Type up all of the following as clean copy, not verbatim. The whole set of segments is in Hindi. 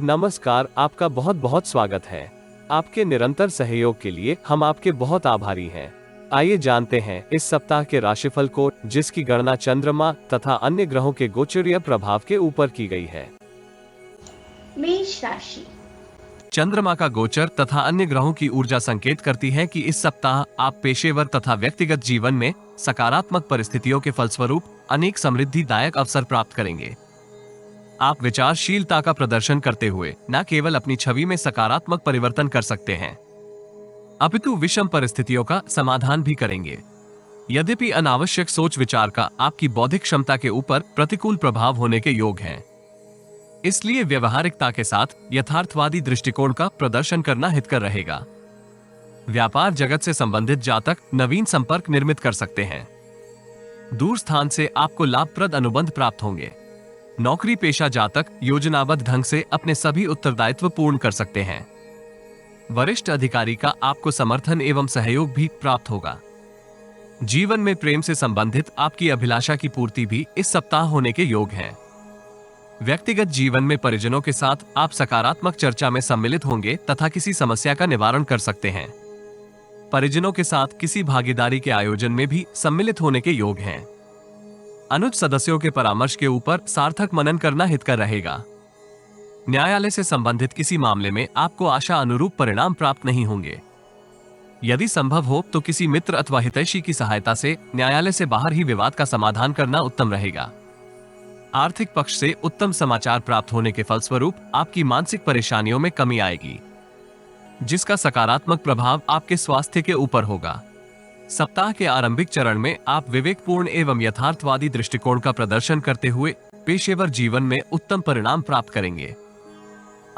नमस्कार, आपका बहुत बहुत स्वागत है। आपके निरंतर सहयोग के लिए हम आपके बहुत आभारी हैं। आइए जानते हैं इस सप्ताह के राशिफल को, जिसकी गणना चंद्रमा तथा अन्य ग्रहों के गोचरीय प्रभाव के ऊपर की गई है। मेष राशि। चंद्रमा का गोचर तथा अन्य ग्रहों की ऊर्जा संकेत करती है कि इस सप्ताह आप पेशेवर तथा व्यक्तिगत जीवन में सकारात्मक परिस्थितियों के फलस्वरूप अनेक समृद्धिदायक अवसर प्राप्त करेंगे। आप विचारशीलता का प्रदर्शन करते हुए न केवल अपनी छवि में सकारात्मक परिवर्तन कर सकते हैं, अपितु विषम परिस्थितियों का समाधान भी करेंगे। यद्यपि अनावश्यक सोच विचार का आपकी बौद्धिक क्षमता के ऊपर प्रतिकूल प्रभाव होने के योग हैं, इसलिए व्यवहारिकता के साथ यथार्थवादी दृष्टिकोण का प्रदर्शन करना हितकर रहेगा। व्यापार जगत से संबंधित जातक नवीन संपर्क निर्मित कर सकते हैं। दूर स्थान से आपको लाभप्रद अनुबंध प्राप्त होंगे। नौकरी पेशा जातक योजनाबद्ध ढंग से अपने सभी उत्तरदायित्व पूर्ण कर सकते हैं। वरिष्ठ अधिकारी का आपको समर्थन एवं सहयोग भी प्राप्त होगा। जीवन में प्रेम से संबंधित आपकी अभिलाषा की पूर्ति भी इस सप्ताह होने के योग हैं। व्यक्तिगत जीवन में परिजनों के साथ आप सकारात्मक चर्चा में सम्मिलित होंगे तथा किसी समस्या का निवारण कर सकते हैं। परिजनों के साथ किसी भागीदारी के आयोजन में भी सम्मिलित होने के योग हैं। अनुज सदस्यों के परामर्श के ऊपर सार्थक मनन करना हितकर रहेगा। न्यायालय से संबंधित किसी मामले में आपको आशा अनुरूप परिणाम प्राप्त नहीं होंगे। यदि संभव हो तो किसी मित्र अथवा हितैषी की सहायता से न्यायालय से बाहर ही विवाद का समाधान करना उत्तम रहेगा। आर्थिक पक्ष से उत्तम समाचार प्राप्त होने के फलस्वरूप आपकी मानसिक परेशानियों में कमी आएगी, जिसका सकारात्मक प्रभाव आपके स्वास्थ्य के ऊपर होगा। सप्ताह के आरंभिक चरण में आप विवेकपूर्ण एवं यथार्थवादी दृष्टिकोण का प्रदर्शन करते हुए पेशेवर जीवन में उत्तम परिणाम प्राप्त करेंगे।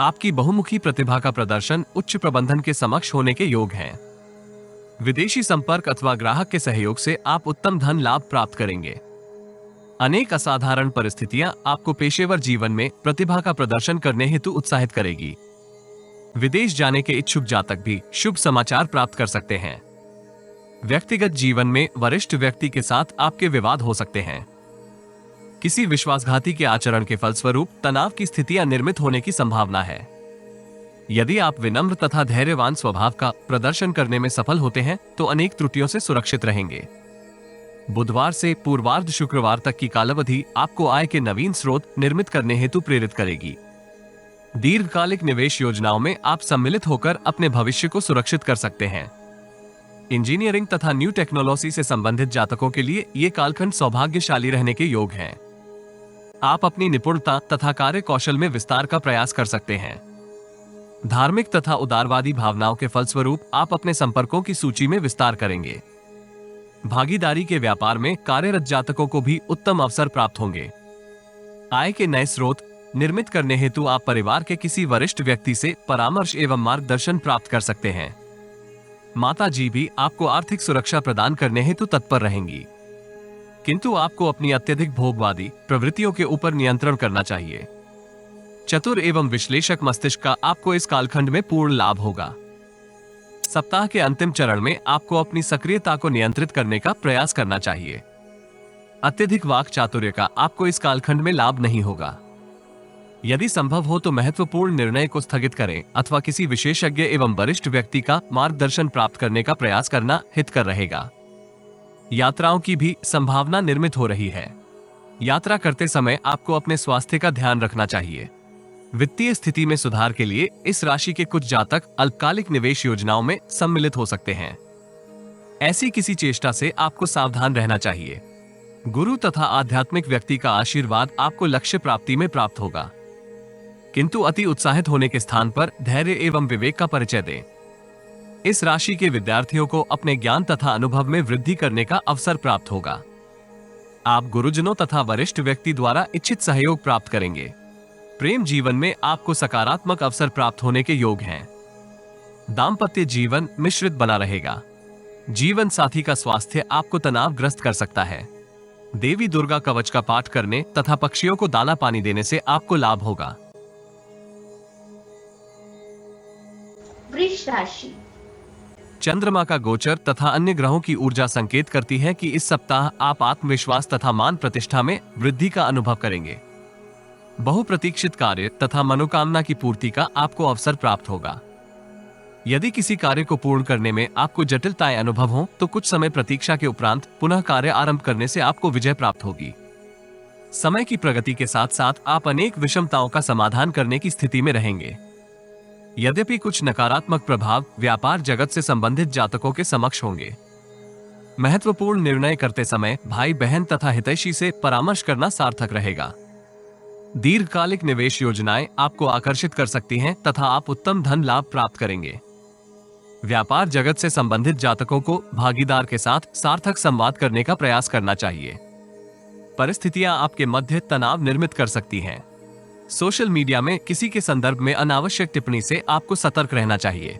आपकी बहुमुखी प्रतिभा का प्रदर्शन उच्च प्रबंधन के समक्ष होने के योग हैं। विदेशी संपर्क अथवा ग्राहक के सहयोग से आप उत्तम धन लाभ प्राप्त करेंगे। अनेक असाधारण परिस्थितियां आपको पेशेवर जीवन में प्रतिभा का प्रदर्शन करने हेतु उत्साहित करेगी। विदेश जाने के इच्छुक जातक भी शुभ समाचार प्राप्त कर सकते हैं। व्यक्तिगत जीवन में वरिष्ठ व्यक्ति के साथ आपके विवाद हो सकते हैं। किसी विश्वासघाती के आचरण के फलस्वरूप तनाव की स्थितियां निर्मित होने की संभावना है। यदि आप विनम्र तथा धैर्यवान स्वभाव का प्रदर्शन करने में सफल होते हैं तो अनेक त्रुटियों से सुरक्षित रहेंगे। बुधवार से पूर्वार्ध शुक्रवार तक की कालावधि आपको आय के नवीन स्रोत निर्मित करने हेतु प्रेरित करेगी। दीर्घकालिक निवेश योजनाओं में आप सम्मिलित होकर अपने भविष्य को सुरक्षित कर सकते हैं। इंजीनियरिंग तथा न्यू टेक्नोलॉजी से संबंधित जातकों के लिए ये कालखंड सौभाग्यशाली रहने के योग हैं। आप अपनी निपुणता तथा कार्य कौशल में विस्तार का प्रयास कर सकते हैं। धार्मिक तथा उदारवादी भावनाओं के फलस्वरूप आप अपने संपर्कों की सूची में विस्तार करेंगे। भागीदारी के व्यापार में कार्यरत जातकों को भी उत्तम अवसर प्राप्त होंगे। आय के नए स्रोत निर्मित करने हेतु आप परिवार के किसी वरिष्ठ व्यक्ति से परामर्श एवं मार्गदर्शन प्राप्त कर सकते हैं। माता जी भी आपको आर्थिक सुरक्षा प्रदान करने हेतु तत्पर रहेंगी, किंतु आपको अपनी अत्यधिक भोगवादी प्रवृत्तियों के ऊपर नियंत्रण करना चाहिए। चतुर एवं विश्लेषक मस्तिष्क का आपको इस कालखंड में पूर्ण लाभ होगा। सप्ताह के अंतिम चरण में आपको अपनी सक्रियता को नियंत्रित करने का प्रयास करना चाहिए। अत्यधिक वाक चातुर्य का आपको इस कालखंड में लाभ नहीं होगा। यदि संभव हो तो महत्वपूर्ण निर्णय को स्थगित करें अथवा किसी विशेषज्ञ एवं वरिष्ठ व्यक्ति का मार्गदर्शन प्राप्त करने का प्रयास करना हितकर रहेगा। यात्राओं की भी संभावना निर्मित हो रही है। यात्रा करते समय आपको अपने स्वास्थ्य का ध्यान रखना चाहिए। वित्तीय स्थिति में सुधार के लिए इस राशि के कुछ जातक अल्पकालिक निवेश योजनाओं में सम्मिलित हो सकते हैं। ऐसी किसी चेष्टा से आपको सावधान रहना चाहिए। गुरु तथा आध्यात्मिक व्यक्ति का आशीर्वाद आपको लक्ष्य प्राप्ति में प्राप्त होगा, किंतु अति उत्साहित होने के स्थान पर धैर्य एवं विवेक का परिचय दें। इस राशि के विद्यार्थियों को अपने ज्ञान तथा अनुभव में वृद्धि करने का अवसर प्राप्त होगा। आप गुरुजनों तथा वरिष्ठ व्यक्ति द्वारा इच्छित सहयोग प्राप्त करेंगे। प्रेम जीवन में आपको सकारात्मक अवसर प्राप्त होने के योग हैं। दाम्पत्य जीवन मिश्रित बना रहेगा। जीवन साथी का स्वास्थ्य आपको तनावग्रस्त कर सकता है। देवी दुर्गा कवच का पाठ करने तथा पक्षियों को दाना पानी देने से आपको लाभ होगा। वृष राशि। चंद्रमा का गोचर तथा अन्य ग्रहों की ऊर्जा संकेत करती है कि इस सप्ताह आप आत्मविश्वास तथा मान प्रतिष्ठा में वृद्धि का अनुभव करेंगे। बहुप्रतीक्षित कार्य तथा मनोकामना की पूर्ति का आपको अवसर प्राप्त होगा। यदि किसी कार्य को पूर्ण करने में आपको जटिलताएं अनुभव हों, तो कुछ समय प्रतीक्षा के उपरांत पुनः कार्य आरंभ करने से आपको विजय प्राप्त होगी। समय की प्रगति के साथ साथ आप अनेक विषमताओं का समाधान करने की स्थिति में रहेंगे। यद्यपि कुछ नकारात्मक प्रभाव व्यापार जगत से संबंधित जातकों के समक्ष होंगे। महत्वपूर्ण निर्णय करते समय भाई बहन तथा हितैषी से परामर्श करना सार्थक रहेगा। दीर्घकालिक निवेश योजनाएं आपको आकर्षित कर सकती हैं तथा आप उत्तम धन लाभ प्राप्त करेंगे। व्यापार जगत से संबंधित जातकों को भागीदार के साथ सार्थक संवाद करने का प्रयास करना चाहिए। परिस्थितियां आपके मध्य तनाव निर्मित कर सकती हैं। सोशल मीडिया में किसी के संदर्भ में अनावश्यक टिप्पणी से आपको सतर्क रहना चाहिए।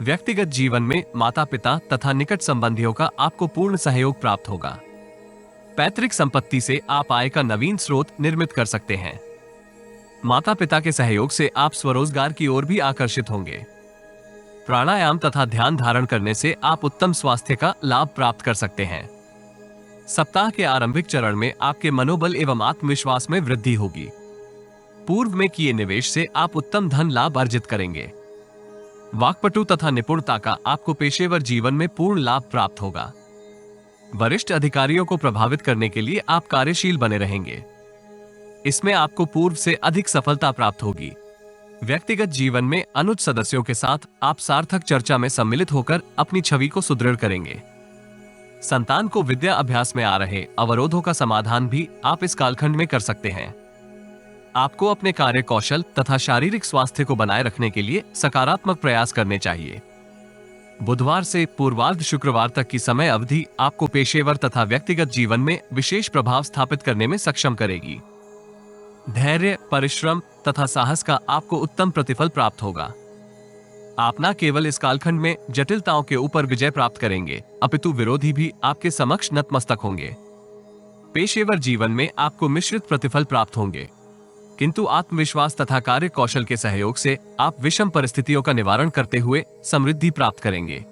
व्यक्तिगत जीवन में माता पिता तथा निकट संबंधियों का आपको पूर्ण सहयोग प्राप्त होगा। पैतृक संपत्ति से आप आय का नवीन स्रोत निर्मित कर सकते हैं। माता पिता के सहयोग से आप स्वरोजगार की ओर भी आकर्षित होंगे। प्राणायाम तथा ध्यान धारण करने से आप उत्तम स्वास्थ्य का लाभ प्राप्त कर सकते हैं। सप्ताह के आरंभिक चरण में आपके मनोबल एवं आत्मविश्वास में वृद्धि होगी। पूर्व में किए निवेश से आप उत्तम धन लाभ अर्जित करेंगे। वाक्पटु तथा निपुणता का आपको पेशेवर जीवन में पूर्ण लाभ प्राप्त होगा। वरिष्ठ अधिकारियों को प्रभावित करने के लिए आप कार्यशील बने रहेंगे। इसमें आपको पूर्व से अधिक सफलता प्राप्त होगी। व्यक्तिगत जीवन में अनुज सदस्यों के साथ आप सार्थक चर्चा में सम्मिलित होकर अपनी छवि को सुदृढ़ करेंगे। संतान को विद्या अभ्यास में आ रहे अवरोधों का समाधान भी आप इस कालखंड में कर सकते हैं। आपको अपने कार्य कौशल तथा शारीरिक स्वास्थ्य को बनाए रखने के लिए सकारात्मक प्रयास करने चाहिए। बुधवार से पूर्वार्ध शुक्रवार तक की समय अवधि आपको पेशेवर तथा व्यक्तिगत जीवन में विशेष प्रभाव स्थापित करने में सक्षम करेगी। धैर्य, परिश्रम तथा साहस का आपको उत्तम प्रतिफल प्राप्त होगा। आप न केवल इस कालखंड में जटिलताओं के ऊपर विजय प्राप्त करेंगे, अपितु विरोधी भी आपके समक्ष नतमस्तक होंगे। पेशेवर जीवन में आपको मिश्रित प्रतिफल प्राप्त होंगे, किंतु आत्मविश्वास तथा कार्य कौशल के सहयोग से आप विषम परिस्थितियों का निवारण करते हुए समृद्धि प्राप्त करेंगे।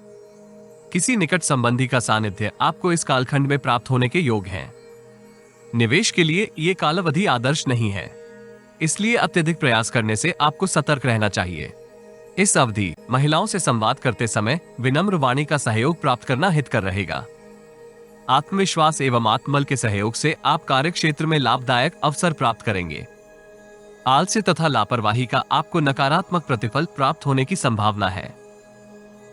किसी निकट संबंधी का सानिध्य आपको इस कालखंड में प्राप्त होने के योग हैं। निवेश के लिए ये कालावधि आदर्श नहीं है, इसलिए अत्यधिक प्रयास करने से आपको सतर्क रहना चाहिए। इस अवधि महिलाओं से संवाद करते समय विनम्र वाणी का सहयोग प्राप्त करना हितकर रहेगा। आत्मविश्वास एवं आत्मबल के सहयोग से आप कार्य क्षेत्र में लाभदायक अवसर प्राप्त करेंगे। आलस्य तथा लापरवाही का आपको नकारात्मक प्रतिफल प्राप्त होने की संभावना है,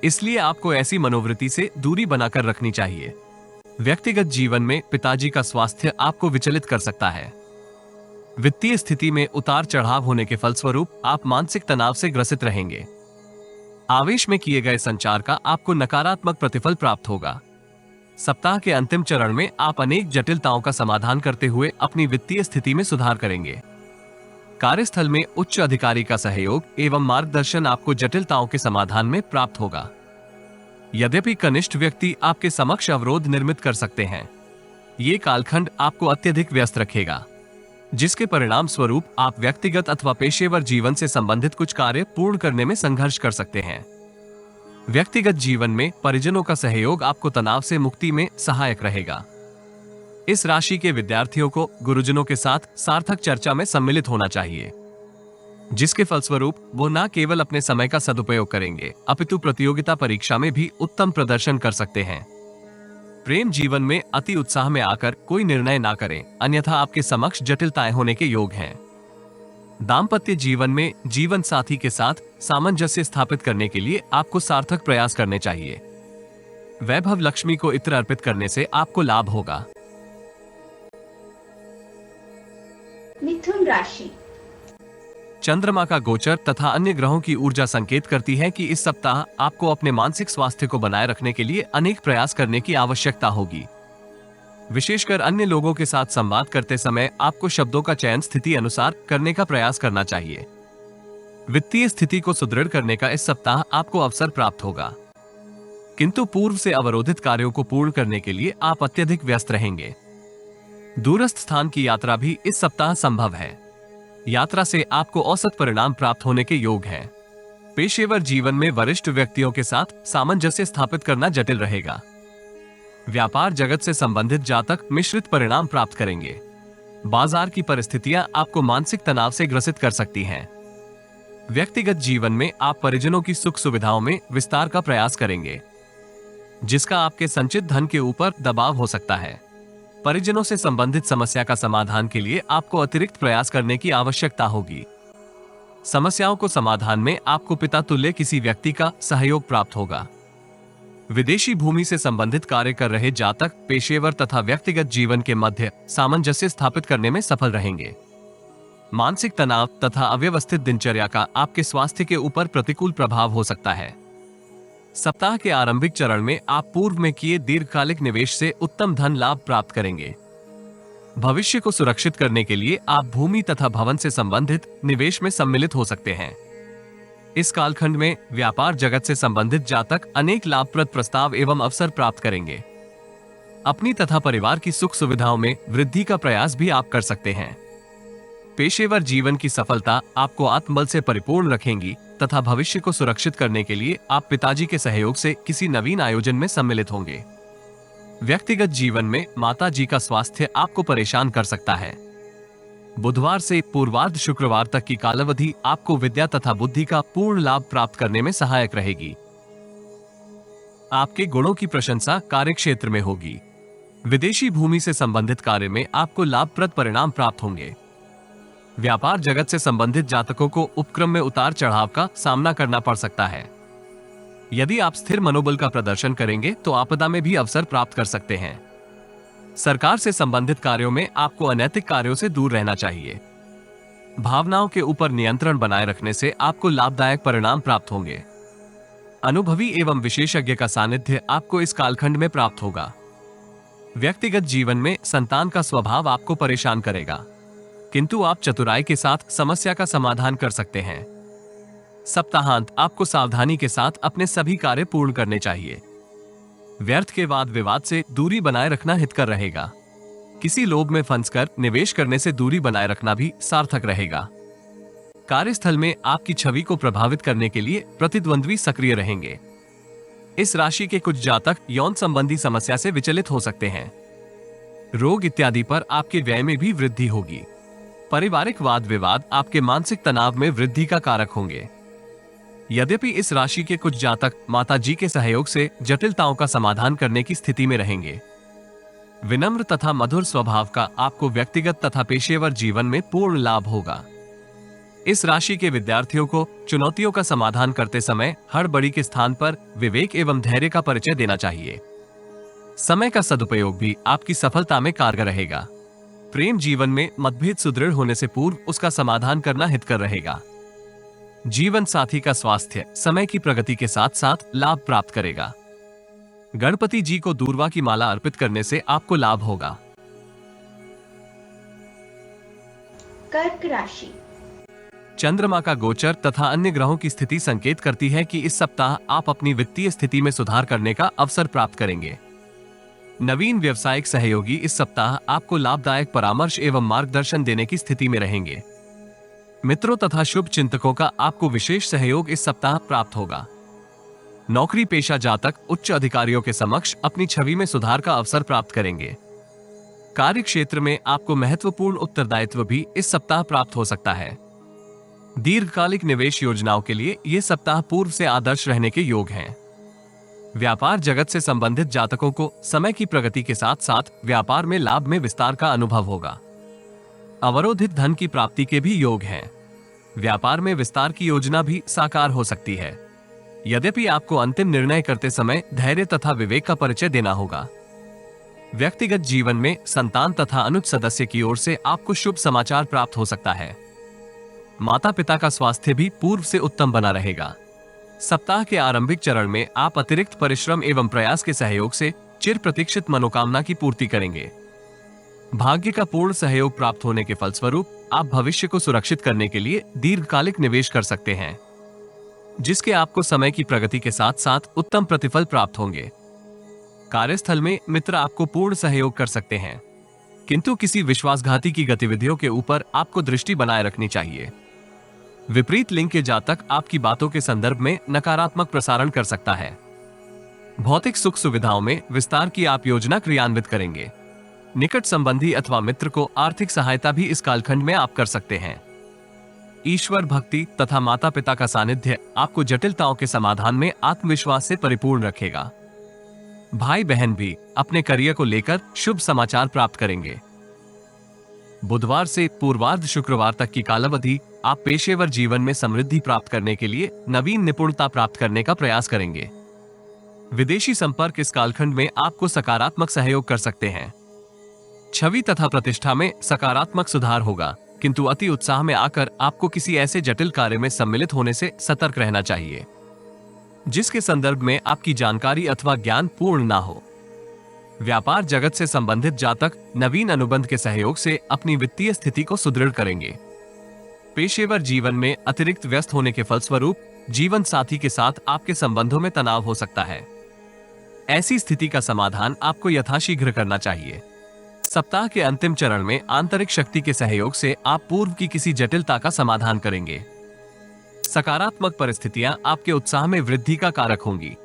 इसलिए आपको ऐसी मनोवृत्ति से दूरी बनाकर रखनी चाहिए। व्यक्तिगत जीवन में पिताजी का स्वास्थ्य आपको विचलित कर सकता है। वित्तीय स्थिति में उतार चढ़ाव होने के फलस्वरूप आप मानसिक तनाव से ग्रसित रहेंगे। आवेश में किए गए संचार का आपको नकारात्मक प्रतिफल प्राप्त होगा। सप्ताह के अंतिम चरण में आप अनेक जटिलताओं का समाधान करते हुए अपनी वित्तीय स्थिति में सुधार करेंगे। कार्यस्थल में उच्च अधिकारी का सहयोग एवं मार्गदर्शन आपको जटिलताओं के समाधान में प्राप्त होगा। यद्यपि कनिष्ठ व्यक्ति आपके समक्ष अवरोध निर्मित कर सकते हैं, ये कालखंड आपको अत्यधिक व्यस्त रखेगा, जिसके परिणाम स्वरूप आप व्यक्तिगत अथवा पेशेवर जीवन से संबंधित कुछ कार्य पूर्ण करने में संघर्ष कर सकते हैं। व्यक्तिगत जीवन में परिजनों का सहयोग आपको तनाव से मुक्ति में सहायक रहेगा। इस राशि के विद्यार्थियों को गुरुजनों के साथ सार्थक चर्चा में सम्मिलित होना चाहिए, जिसके फलस्वरूप वो न केवल अपने समय का सदुपयोग करेंगे, अपितु प्रतियोगिता परीक्षा में भी उत्तम प्रदर्शन कर सकते हैं। प्रेम जीवन में अति उत्साह में आकर कोई निर्णय ना करें, अन्यथा आपके समक्ष जटिलताएं होने के योग हैं। दाम्पत्य जीवन में जीवन साथी के साथ सामंजस्य स्थापित करने के लिए आपको सार्थक प्रयास करने चाहिए। वैभव लक्ष्मी को इत्र अर्पित करने से आपको लाभ होगा। मिथुन राशि। चंद्रमा का गोचर तथा अन्य ग्रहों की ऊर्जा संकेत करती है कि इस सप्ताह आपको अपने मानसिक स्वास्थ्य को बनाए रखने के लिए अनेक प्रयास करने की आवश्यकता होगी। विशेषकर अन्य लोगों के साथ संवाद करते समय आपको शब्दों का चयन स्थिति अनुसार करने का प्रयास करना चाहिए। वित्तीय स्थिति को सुदृढ़ करने का इस सप्ताह आपको अवसर प्राप्त होगा, किंतु पूर्व से अवरोधित कार्यों को पूर्ण करने के लिए आप अत्यधिक व्यस्त रहेंगे। दूरस्थ स्थान की यात्रा भी इस सप्ताह संभव है। यात्रा से आपको औसत परिणाम प्राप्त होने के योग हैं। पेशेवर जीवन में वरिष्ठ व्यक्तियों के साथ सामंजस्य स्थापित करना जटिल रहेगा। व्यापार जगत से संबंधित जातक मिश्रित परिणाम प्राप्त करेंगे। बाजार की परिस्थितियां आपको मानसिक तनाव से ग्रसित कर सकती हैं। व्यक्तिगत जीवन में आप परिजनों की सुख सुविधाओं में विस्तार का प्रयास करेंगे, जिसका आपके संचित धन के ऊपर दबाव हो सकता है। परिजनों से संबंधित समस्या का समाधान के लिए आपको अतिरिक्त प्रयास करने की आवश्यकता होगी। समस्याओं को समाधान में आपको पिता तुल्य किसी व्यक्ति का सहयोग प्राप्त होगा। विदेशी भूमि से संबंधित कार्य कर रहे जातक पेशेवर तथा व्यक्तिगत जीवन के मध्य सामंजस्य स्थापित करने में सफल रहेंगे। मानसिक तनाव तथा अव्यवस्थित दिनचर्या का आपके स्वास्थ्य के ऊपर प्रतिकूल प्रभाव हो सकता है। सप्ताह के आरंभिक चरण में आप पूर्व में किए दीर्घकालिक निवेश से उत्तम धन लाभ प्राप्त करेंगे। भविष्य को सुरक्षित करने के लिए आप भूमि तथा भवन से संबंधित निवेश में सम्मिलित हो सकते हैं। इस कालखंड में व्यापार जगत से संबंधित जातक अनेक लाभप्रद प्रस्ताव एवं अवसर प्राप्त करेंगे। अपनी तथा परिवार की सुख सुविधाओं में वृद्धि का प्रयास भी आप कर सकते हैं। पेशेवर जीवन की सफलता आपको आत्मबल से परिपूर्ण रखेंगी तथा भविष्य को सुरक्षित करने के लिए आप पिताजी के सहयोग से किसी नवीन आयोजन में सम्मिलित होंगे। व्यक्तिगत जीवन में माता जी का स्वास्थ्य आपको परेशान कर सकता है। बुधवार से पूर्वार्ध शुक्रवार तक की कालावधि आपको विद्या तथा बुद्धि का पूर्ण लाभ प्राप्त करने में सहायक रहेगी। आपके गुणों की प्रशंसा कार्यक्षेत्र में होगी। विदेशी भूमि से संबंधित कार्य में आपको लाभप्रद परिणाम प्राप्त होंगे। व्यापार जगत से संबंधित जातकों को उपक्रम में उतार चढ़ाव का सामना करना पड़ सकता है। यदि आप स्थिर मनोबल का प्रदर्शन करेंगे तो आपदा में भी अवसर प्राप्त कर सकते हैं। सरकार से संबंधित कार्यों में आपको अनैतिक कार्यों से दूर रहना चाहिए। भावनाओं के ऊपर नियंत्रण बनाए रखने से आपको लाभदायक परिणाम प्राप्त होंगे। अनुभवी एवं विशेषज्ञ का सानिध्य आपको इस कालखंड में प्राप्त होगा। व्यक्तिगत जीवन में संतान का स्वभाव आपको परेशान करेगा, किंतु आप चतुराई के साथ समस्या का समाधान कर सकते हैं। सप्ताहांत आपको सावधानी के साथ अपने सभी कार्य पूर्ण करने चाहिए। व्यर्थ के वाद विवाद से दूरी बनाए रखना हितकर रहेगा। किसी लोभ में फंसकर निवेश करने से दूरी बनाए रखना भी सार्थक रहेगा। कार्यस्थल में आपकी छवि को प्रभावित करने के लिए प्रतिद्वंद्वी सक्रिय रहेंगे। इस राशि के कुछ जातक यौन संबंधी समस्या से विचलित हो सकते हैं। रोग इत्यादि पर आपके व्यय में भी वृद्धि होगी। पारिवारिक वाद विवाद आपके मानसिक तनाव में वृद्धि का कारक होंगे। यद्यपि इस राशि के कुछ जातक माता जी के सहयोग से जटिलताओं का समाधान करने की स्थिति में रहेंगे। विनम्र तथा मधुर स्वभाव का आपको व्यक्तिगत तथा पेशेवर जीवन में पूर्ण लाभ होगा। इस राशि के विद्यार्थियों को चुनौतियों का समाधान करते समय हड़बड़ी के स्थान पर विवेक एवं धैर्य का परिचय देना चाहिए। समय का सदुपयोग भी आपकी सफलता में कारगर रहेगा। प्रेम जीवन में मतभेद सुदृढ़ होने से पूर्व उसका समाधान करना हितकर रहेगा। जीवन साथी का स्वास्थ्य समय की प्रगति के साथ साथ लाभ प्राप्त करेगा। गणपति जी को दूर्वा की माला अर्पित करने से आपको लाभ होगा। कर्क राशि। चंद्रमा का गोचर तथा अन्य ग्रहों की स्थिति संकेत करती है कि इस सप्ताह आप अपनी वित्तीय स्थिति में सुधार करने का अवसर प्राप्त करेंगे। नवीन व्यवसायिक सहयोगी इस सप्ताह आपको लाभदायक परामर्श एवं मार्गदर्शन देने की स्थिति में रहेंगे। मित्रों तथा शुभ चिंतकों का आपको विशेष सहयोग इस सप्ताह प्राप्त होगा। नौकरी पेशा जातक उच्च अधिकारियों के समक्ष अपनी छवि में सुधार का अवसर प्राप्त करेंगे। कार्य क्षेत्र में आपको महत्वपूर्ण उत्तरदायित्व भी इस सप्ताह प्राप्त हो सकता है। दीर्घकालिक निवेश योजनाओं के लिए ये सप्ताह पूर्व से आदर्श रहने के योग हैं। व्यापार जगत से संबंधित जातकों को समय की प्रगति के साथ साथ व्यापार में लाभ में विस्तार का अनुभव होगा। अवरोधित धन की प्राप्ति के भी योग हैं। व्यापार में विस्तार की योजना भी साकार हो सकती है। यद्यपि आपको अंतिम निर्णय करते समय धैर्य तथा विवेक का परिचय देना होगा। व्यक्तिगत जीवन में संतान तथा अनुज सदस्य की ओर से आपको शुभ समाचार प्राप्त हो सकता है। माता पिता का स्वास्थ्य भी पूर्व से उत्तम बना रहेगा। सप्ताह के आरंभिक चरण में आप अतिरिक्त परिश्रम एवं प्रयास के सहयोग से चिर प्रतीक्षित मनोकामना की पूर्ति करेंगे। भाग्य का पूर्ण सहयोग प्राप्त होने के फलस्वरूप आप भविष्य को सुरक्षित करने के लिए दीर्घकालिक निवेश कर सकते हैं, जिसके आपको समय की प्रगति के साथ साथ उत्तम प्रतिफल प्राप्त होंगे। कार्यस्थल में मित्र आपको पूर्ण सहयोग कर सकते हैं, किंतु किसी विश्वासघाती की गतिविधियों के ऊपर आपको दृष्टि बनाए रखनी चाहिए। विपरीत लिंग के जातक आपकी बातों के संदर्भ में नकारात्मक प्रसारण कर सकता है। भौतिक सुख सुविधाओं में विस्तार की आप योजना क्रियान्वित करेंगे। निकट संबंधी अथवा मित्र को आर्थिक सहायता भी इस कालखंड में आप कर सकते हैं। ईश्वर भक्ति तथा माता पिता का सानिध्य आपको जटिलताओं के समाधान में आत्मविश्वास से परिपूर्ण रखेगा। भाई बहन भी अपने करियर को लेकर शुभ समाचार प्राप्त करेंगे। बुधवार से पूर्वार्ध शुक्रवार तक की कालावधि आप पेशेवर जीवन में समृद्धि प्राप्त करने के लिए नवीन निपुणता प्राप्त करने का प्रयास करेंगे। विदेशी संपर्क इस कालखंड में आपको सकारात्मक सहयोग कर सकते हैं। छवि तथा प्रतिष्ठा में सकारात्मक सुधार होगा, किंतु अति उत्साह में आकर आपको किसी ऐसे जटिल कार्य में सम्मिलित होने से सतर्क रहना चाहिए जिसके संदर्भ में आपकी जानकारी अथवा ज्ञान पूर्ण ना हो। व्यापार जगत से संबंधित जातक नवीन अनुबंध के सहयोग से अपनी वित्तीय स्थिति को सुदृढ़ करेंगे। पेशेवर जीवन में अतिरिक्त व्यस्त होने के फलस्वरूप जीवन साथी के साथ आपके संबंधों में तनाव हो सकता है। ऐसी स्थिति का समाधान आपको यथाशीघ्र करना चाहिए। सप्ताह के अंतिम चरण में आंतरिक शक्ति के सहयोग से आप पूर्व की किसी जटिलता का समाधान करेंगे। सकारात्मक परिस्थितियां आपके उत्साह में वृद्धि का कारक होंगी,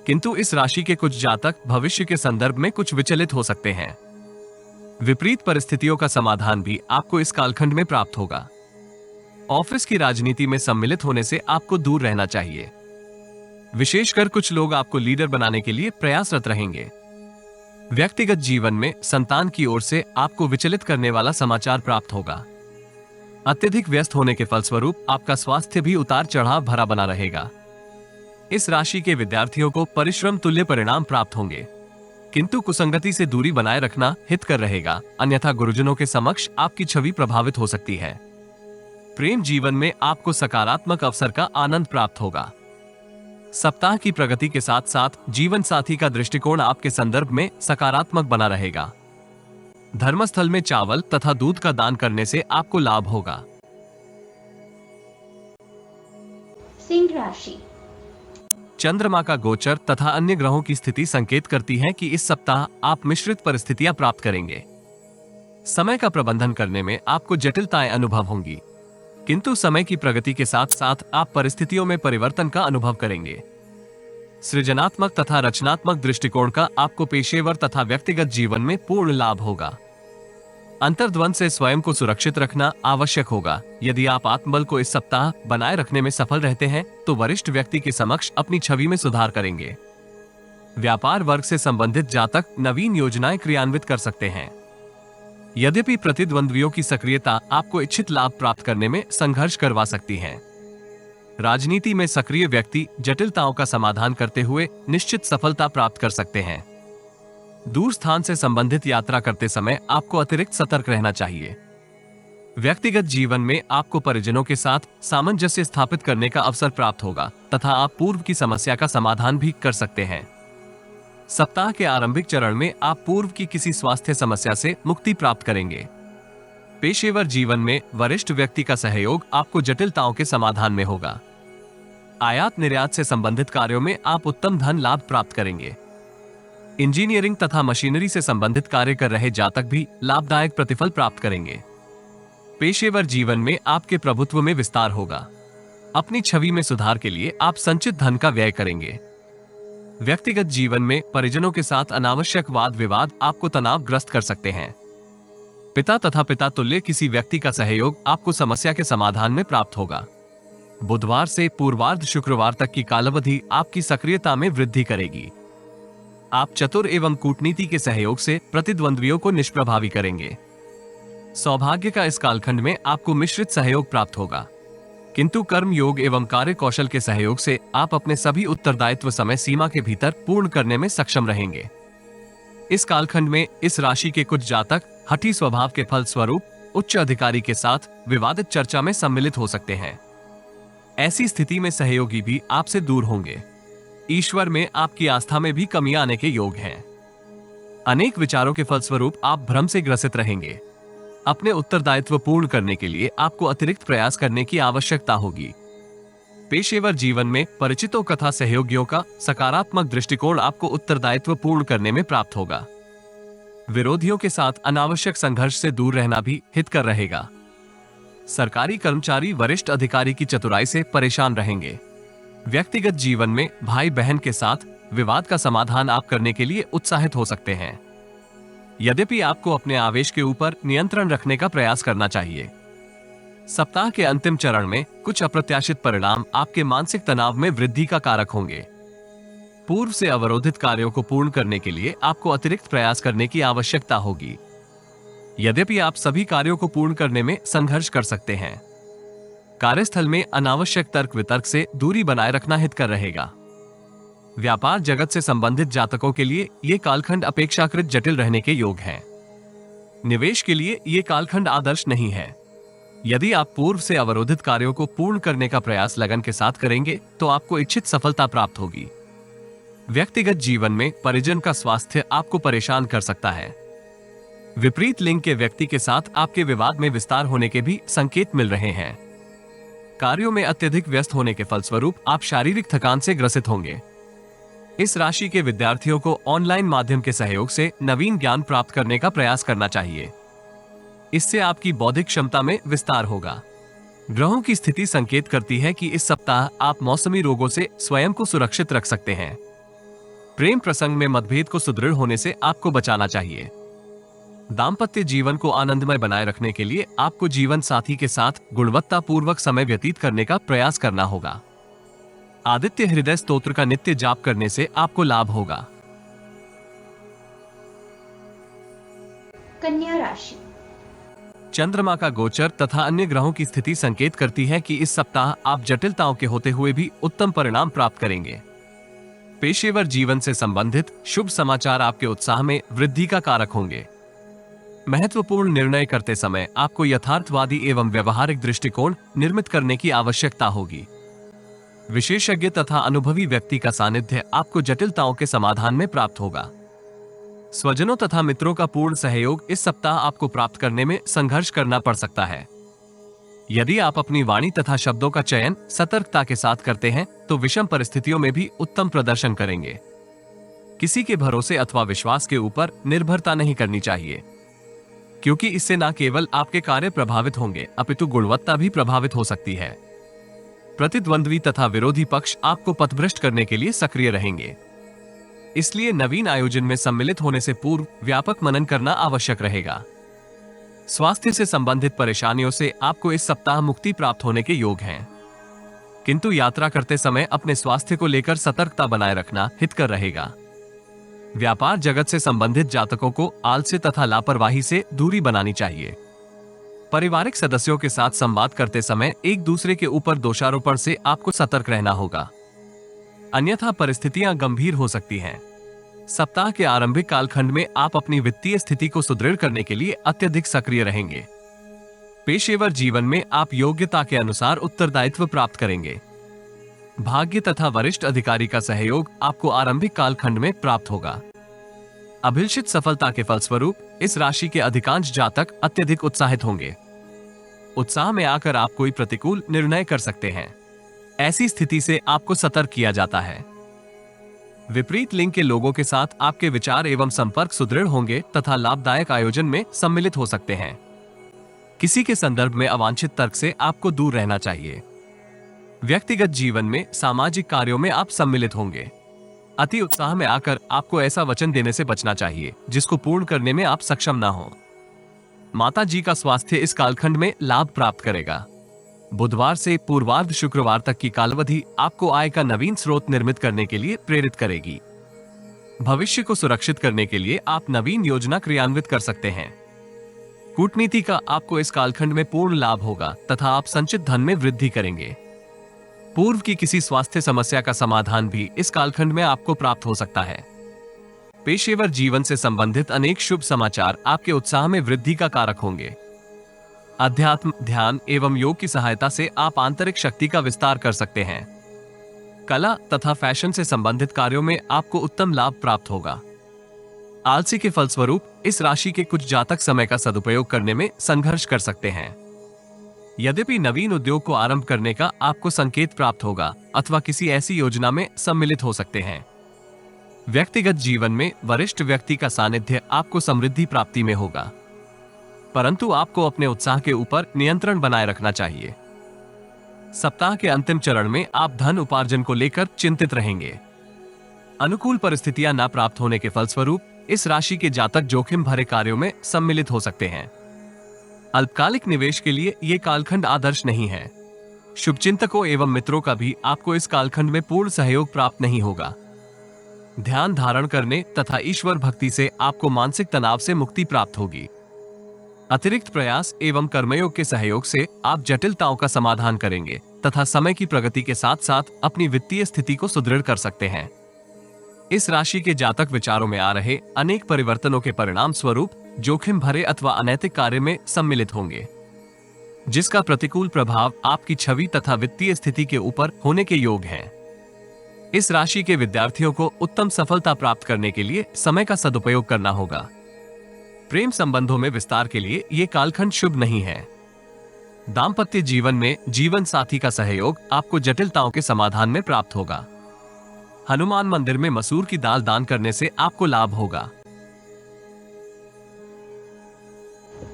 किंतु इस राशि के कुछ जातक भविष्य के संदर्भ में कुछ विचलित हो सकते हैं। विपरीत परिस्थितियों का समाधान भी आपको इस कालखंड में प्राप्त होगा। ऑफिस की राजनीति में सम्मिलित होने से आपको दूर रहना चाहिए। विशेषकर कुछ लोग आपको लीडर बनाने के लिए प्रयासरत रहेंगे। व्यक्तिगत जीवन में संतान की ओर से आपको विचलित करने वाला समाचार प्राप्त होगा। अत्यधिक व्यस्त होने के फलस्वरूप आपका स्वास्थ्य भी उतार चढ़ाव भरा बना रहेगा। इस राशि के विद्यार्थियों को परिश्रम तुल्य परिणाम प्राप्त होंगे, किंतु कुसंगति से दूरी बनाए रखना हितकर रहेगा, अन्यथा गुरुजनों के समक्ष आपकी छवि प्रभावित हो सकती है। प्रेम जीवन में आपको सकारात्मक अवसर का आनंद प्राप्त होगा। सप्ताह की प्रगति के साथ साथ जीवन साथी का दृष्टिकोण आपके संदर्भ में सकारात्मक बना रहेगा। धर्मस्थल में चावल तथा दूध का दान करने से आपको लाभ होगा। सिंह राशि। चंद्रमा का गोचर तथा अन्य ग्रहों की स्थिति संकेत करती है कि इस सप्ताह आप मिश्रित परिस्थितियां प्राप्त करेंगे। समय का प्रबंधन करने में आपको जटिलताएं अनुभव होंगी, किंतु समय की प्रगति के साथ साथ आप परिस्थितियों में परिवर्तन का अनुभव करेंगे। सृजनात्मक तथा रचनात्मक दृष्टिकोण का आपको पेशेवर तथा व्यक्तिगत जीवन में पूर्ण लाभ होगा। अंतर्द्वंद से स्वयं को सुरक्षित रखना आवश्यक होगा। यदि आप आत्मबल को इस सप्ताह बनाए रखने में सफल रहते हैं तो वरिष्ठ व्यक्ति के समक्ष अपनी छवि में सुधार करेंगे। व्यापार वर्ग से संबंधित जातक नवीन योजनाएं क्रियान्वित कर सकते हैं। यद्यपि प्रतिद्वंद्वियों की सक्रियता आपको इच्छित लाभ प्राप्त करने में संघर्ष करवा सकती है। राजनीति में सक्रिय व्यक्ति जटिलताओं का समाधान करते हुए निश्चित सफलता प्राप्त कर सकते हैं। दूर स्थान से संबंधित यात्रा करते समय आपको अतिरिक्त सतर्क रहना चाहिए। व्यक्तिगत जीवन में आपको परिजनों के साथ सामंजस्य स्थापित करने का अवसर प्राप्त होगा तथा आप पूर्व की समस्या का समाधान भी कर सकते हैं। सप्ताह के आरंभिक चरण में आप पूर्व की किसी स्वास्थ्य समस्या से मुक्ति प्राप्त करेंगे। पेशेवर जीवन में वरिष्ठ व्यक्ति का सहयोग आपको जटिलताओं के समाधान में होगा। आयात निर्यात से संबंधित कार्यों में आप उत्तम धन लाभ प्राप्त करेंगे। इंजीनियरिंग तथा मशीनरी से संबंधित कार्य कर रहे जातक भी लाभदायक प्रतिफल प्राप्त करेंगे। पेशेवर जीवन में आपके प्रभुत्व में विस्तार होगा। अपनी छवि में सुधार के लिए आप संचित धन का व्यय करेंगे। व्यक्तिगत जीवन में परिजनों के साथ अनावश्यक वाद विवाद आपको तनावग्रस्त कर सकते हैं। पिता तथा पिता तुल्य किसी व्यक्ति का सहयोग आपको समस्या के समाधान में प्राप्त होगा। बुधवार से पूर्वार्ध शुक्रवार तक की कालावधि आपकी सक्रियता में वृद्धि करेगी। आप चतुर एवं कूटनीति के सहयोग से प्रतिद्वंद्वियों को निष्प्रभावी करेंगे। सौभाग्य का इस कालखंड में आपको मिश्रित सहयोग प्राप्त होगा, किंतु कर्म योग एवं कार्य कौशल के सहयोग से आप अपने सभी उत्तरदायित्व समय सीमा के भीतर पूर्ण करने में सक्षम रहेंगे। इस कालखंड में इस राशि के कुछ जातक हठी स्वभाव के फल स्वरूप उच्च अधिकारी के साथ विवादित चर्चा में सम्मिलित हो सकते हैं। ऐसी स्थिति में सहयोगी भी आपसे दूर होंगे। ईश्वर में आपकी आस्था में भी कमी आने के योग हैं। अनेक विचारों के फलस्वरूप आप भ्रम से ग्रसित रहेंगे। अपने उत्तरदायित्व पूर्ण करने के लिए आपको अतिरिक्त प्रयास करने की आवश्यकता होगी। पेशेवर जीवन में परिचितों तथा सहयोगियों का सकारात्मक दृष्टिकोण आपको उत्तरदायित्व पूर्ण करने में प्राप्त होगा। विरोधियों के साथ अनावश्यक संघर्ष से दूर रहना भी हितकर रहेगा। सरकारी कर्मचारी वरिष्ठ अधिकारी की चतुराई से परेशान रहेंगे। व्यक्तिगत जीवन में भाई बहन के साथ विवाद का समाधान आप करने के लिए उत्साहित हो सकते हैं। यद्यपि आपको अपने आवेश के ऊपर नियंत्रण रखने का प्रयास करना चाहिए। सप्ताह के अंतिम चरण में कुछ अप्रत्याशित परिणाम आपके मानसिक तनाव में वृद्धि का कारक होंगे। पूर्व से अवरोधित कार्यों को पूर्ण करने के लिए आपको अतिरिक्त प्रयास करने की आवश्यकता होगी। यद्यपि आप सभी कार्यों को पूर्ण करने में संघर्ष कर सकते हैं। कार्यस्थल में अनावश्यक तर्क वितर्क से दूरी बनाए रखना हितकर रहेगा। व्यापार जगत से संबंधित जातकों के लिए ये कालखंड अपेक्षाकृत जटिल रहने के योग है। निवेश के लिए ये कालखंड आदर्श नहीं है। यदि आप पूर्व से अवरोधित कार्यों को पूर्ण करने का प्रयास लगन के साथ करेंगे तो आपको इच्छित सफलता प्राप्त होगी। व्यक्तिगत जीवन में परिजन का स्वास्थ्य आपको परेशान कर सकता है। विपरीत लिंग के व्यक्ति के साथ आपके विवाद में विस्तार होने के भी संकेत मिल रहे हैं। कार्यों में अत्यधिक व्यस्त होने के फलस्वरूप आप शारीरिक थकान से ग्रसित होंगे। इस राशि के विद्यार्थियों को ऑनलाइन माध्यम के सहयोग से नवीन ज्ञान प्राप्त करने का प्रयास करना चाहिए। इससे आपकी बौद्धिक क्षमता में विस्तार होगा। ग्रहों की स्थिति संकेत करती है कि इस सप्ताह आप मौसमी रोगों से स्वयं को सुरक्षित रख सकते हैं। प्रेम प्रसंग में मतभेद को सुदृढ़ होने से आपको बचाना चाहिए। दाम्पत्य जीवन को आनंदमय बनाए रखने के लिए आपको जीवन साथी के साथ गुणवत्तापूर्वक समय व्यतीत करने का प्रयास करना होगा। आदित्य हृदय स्तोत्र का नित्य जाप करने से आपको लाभ होगा। कन्या राशि। चंद्रमा का गोचर तथा अन्य ग्रहों की स्थिति संकेत करती है कि इस सप्ताह आप जटिलताओं के होते हुए भी उत्तम परिणाम प्राप्त करेंगे। पेशेवर जीवन से संबंधित शुभ समाचार आपके उत्साह में वृद्धि का कारक होंगे। महत्वपूर्ण निर्णय करते समय आपको यथार्थवादी एवं व्यवहारिक दृष्टिकोण निर्मित करने की आवश्यकता होगी। विशेषज्ञ तथा अनुभवी व्यक्ति का सानिध्य आपको जटिलताओं के समाधान में प्राप्त होगा। स्वजनों तथा मित्रों का पूर्ण सहयोग इस सप्ताह आपको प्राप्त करने में संघर्ष करना पड़ सकता है। यदि आप अपनी वाणी तथा शब्दों का चयन सतर्कता के साथ करते हैं तो विषम परिस्थितियों में भी उत्तम प्रदर्शन करेंगे। किसी के भरोसे अथवा विश्वास के ऊपर निर्भरता नहीं करनी चाहिए, क्योंकि इससे न केवल आपके कार्य प्रभावित होंगे अपितु गुणवत्ता भी प्रभावित हो सकती है। प्रतिद्वंद्वी तथा विरोधी पक्ष आपको पथभ्रष्ट करने के लिए सक्रिय रहेंगे। इसलिए नवीन आयोजन में सम्मिलित होने से पूर्व व्यापक मनन करना आवश्यक रहेगा। स्वास्थ्य से संबंधित परेशानियों से आपको इस सप्ताह मुक्ति प्राप्त होने के योग हैं, किंतु यात्रा करते समय अपने स्वास्थ्य को लेकर सतर्कता बनाए रखना हितकर रहेगा। व्यापार जगत से संबंधित जातकों को आलस्य तथा लापरवाही से दूरी बनानी चाहिए। पारिवारिक सदस्यों के साथ संवाद करते समय एक दूसरे के ऊपर दोषारोपण से आपको सतर्क रहना होगा, अन्यथा परिस्थितियां गंभीर हो सकती हैं। सप्ताह के आरंभिक कालखंड में आप अपनी वित्तीय स्थिति को सुदृढ़ करने के लिए अत्यधिक सक्रिय रहेंगे। पेशेवर जीवन में आप योग्यता के अनुसार उत्तरदायित्व प्राप्त करेंगे। भाग्य तथा वरिष्ठ अधिकारी का सहयोग आपको आरंभिक कालखंड में प्राप्त होगा। अभिलषित सफलता के फलस्वरूप इस राशि के अधिकांश जातक अत्यधिक उत्साहित होंगे। उत्साह में आकर आप कोई प्रतिकूल निर्णय कर सकते हैं। ऐसी स्थिति से आपको सतर्क किया जाता है। विपरीत लिंग के लोगों के साथ आपके विचार एवं संपर्क सुदृढ़ होंगे तथा लाभदायक आयोजन में सम्मिलित हो सकते हैं। किसी के संदर्भ में अवांछित तर्क से आपको दूर रहना चाहिए। व्यक्तिगत जीवन में सामाजिक कार्यों में आप सम्मिलित होंगे। अति उत्साह में आकर आपको ऐसा वचन देने से बचना चाहिए जिसको पूर्ण करने में आप सक्षम ना हो। माता जी का स्वास्थ्य इस कालखंड में लाभ प्राप्त करेगा। बुधवार से पूर्वार्ध शुक्रवार तक की कालावधि आपको आय का नवीन स्रोत निर्मित करने के लिए प्रेरित करेगी। भविष्य को सुरक्षित करने के लिए आप नवीन योजना क्रियान्वित कर सकते हैं। कूटनीति का आपको इस कालखंड में पूर्ण लाभ होगा तथा आप संचित धन में वृद्धि करेंगे। पूर्व की किसी स्वास्थ्य समस्या का समाधान भी इस कालखंड में आपको प्राप्त हो सकता है। पेशेवर जीवन से संबंधित अनेक शुभ समाचार आपके उत्साह में वृद्धि का कारक होंगे। अध्यात्म, ध्यान एवं योग की सहायता से आप आंतरिक शक्ति का विस्तार कर सकते हैं। कला तथा फैशन से संबंधित कार्यों में आपको उत्तम लाभ प्राप्त होगा। आलसी के फलस्वरूप इस राशि के कुछ जातक समय का सदुपयोग करने में संघर्ष कर सकते हैं। यद्यपि नवीन उद्योग को आरंभ करने का आपको संकेत प्राप्त होगा अथवा किसी ऐसी योजना में सम्मिलित हो सकते हैं। व्यक्तिगत जीवन में वरिष्ठ व्यक्ति का सानिध्य आपको समृद्धि प्राप्ति में होगा, परंतु आपको अपने उत्साह के ऊपर नियंत्रण बनाए रखना चाहिए। सप्ताह के अंतिम चरण में आप धन उपार्जन को लेकर चिंतित रहेंगे। अनुकूल परिस्थितियां न प्राप्त होने के फलस्वरूप इस राशि के जातक जोखिम भरे कार्यों में सम्मिलित हो सकते हैं। अल्पकालिक निवेश के लिए ये कालखंड आदर्श नहीं है। शुभचिंतकों एवं मित्रों का भी आपको इस कालखंड में पूर्ण सहयोग प्राप्त नहीं होगा। ध्यान धारण करने तथा ईश्वर भक्ति से आपको मानसिक तनाव से मुक्ति प्राप्त होगी। अतिरिक्त प्रयास एवं कर्मयोग के सहयोग से आप जटिलताओं का समाधान करेंगे तथा समय की प्रगति के साथ साथ अपनी वित्तीय स्थिति को सुदृढ़ कर सकते हैं। इस राशि के जातक विचारों में आ रहे अनेक परिवर्तनों के परिणाम स्वरूप जोखिम भरे अथवा अनैतिक कार्य में सम्मिलित होंगे, जिसका प्रतिकूल प्रभाव आपकी छवि तथा वित्तीय स्थिति के ऊपर होने के योग है। इस राशि के विद्यार्थियों को उत्तम सफलता प्राप्त करने के लिए समय का सदुपयोग करना होगा। प्रेम संबंधों में विस्तार के लिए ये कालखंड शुभ नहीं है। दाम्पत्य जीवन में जीवन साथी का सहयोग आपको जटिलताओं के समाधान में प्राप्त होगा। हनुमान मंदिर में मसूर की दाल दान करने से आपको लाभ होगा।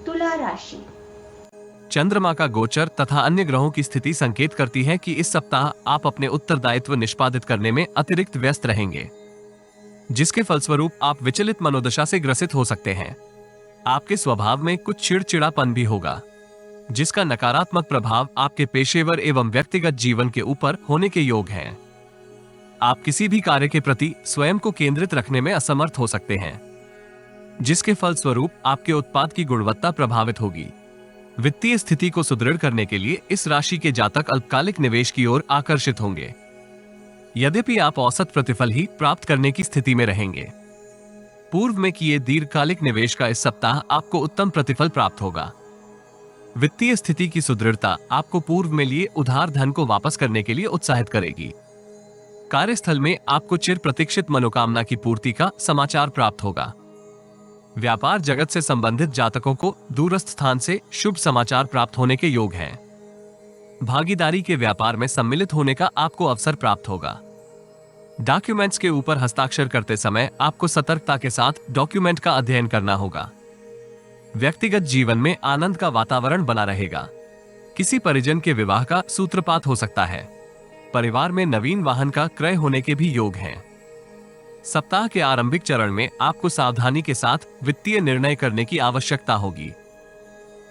तुला राशि। चंद्रमा का गोचर तथा अन्य ग्रहों की स्थिति संकेत करती है कि इस सप्ताह आप अपने उत्तरदायित्व निष्पादित करने में अतिरिक्त व्यस्त रहेंगे, जिसके फलस्वरूप आप विचलित मनोदशा से ग्रसित हो सकते हैं। आपके स्वभाव में कुछ चिड़चिड़ापन भी होगा, जिसका नकारात्मक प्रभाव आपके पेशेवर एवं व्यक्तिगत जीवन के ऊपर होने के योग हैं। आप किसी भी कार्य के प्रति स्वयं को केंद्रित रखने में असमर्थ हो सकते हैं, जिसके फलस्वरूप आपके उत्पाद की गुणवत्ता प्रभावित होगी। वित्तीय स्थिति को सुदृढ़ करने के लिए इस राशि के जातक अल्पकालिक निवेश की ओर आकर्षित होंगे, यद्यपि आप औसत प्रतिफल ही प्राप्त करने की स्थिति में रहेंगे। पूर्व में किए दीर्घकालिक निवेश का इस सप्ताह आपको उत्तम प्रतिफल प्राप्त होगा। वित्तीय स्थिति की सुदृढ़ता आपको पूर्व में लिए उधार धन को वापस करने के लिए उत्साहित करेगी। कार्यस्थल में आपको चिर प्रतीक्षित मनोकामना की पूर्ति का समाचार प्राप्त होगा। व्यापार जगत से संबंधित जातकों को दूरस्थ स्थान से शुभ समाचार प्राप्त होने के योग हैं। भागीदारी के व्यापार में सम्मिलित होने का आपको अवसर प्राप्त होगा। डॉक्यूमेंट्स के ऊपर हस्ताक्षर करते समय आपको सतर्कता के साथ डॉक्यूमेंट का अध्ययन करना होगा। व्यक्तिगत जीवन में आनंद का वातावरण बना रहेगा। किसी परिजन के विवाह का सूत्रपात हो सकता है। परिवार में नवीन वाहन का क्रय होने के भी योग हैं। सप्ताह के आरंभिक चरण में आपको सावधानी के साथ वित्तीय निर्णय करने की आवश्यकता होगी।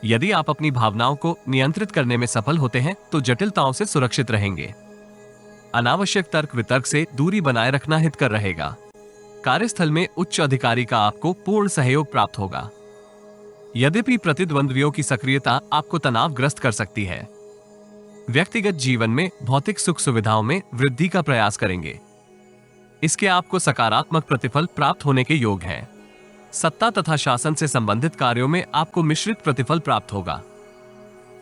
यदि आप अपनी भावनाओं को नियंत्रित करने में सफल होते हैं तो जटिलताओं से सुरक्षित रहेंगे। अनावश्यक तर्क वितर्क से दूरी बनाए रखना हितकर रहेगा। कार्यस्थल में उच्च अधिकारी का आपको पूर्ण सहयोग प्राप्त होगा, यद्यपि प्रतिद्वंद्वियों की सक्रियता आपको तनावग्रस्त कर सकती है। व्यक्तिगत जीवन में भौतिक सुख सुविधाओं में वृद्धि का प्रयास करेंगे, इसके आपको सकारात्मक प्रतिफल प्राप्त होने के योग हैं। सत्ता तथा शासन से संबंधित कार्यों में आपको मिश्रित प्रतिफल प्राप्त होगा।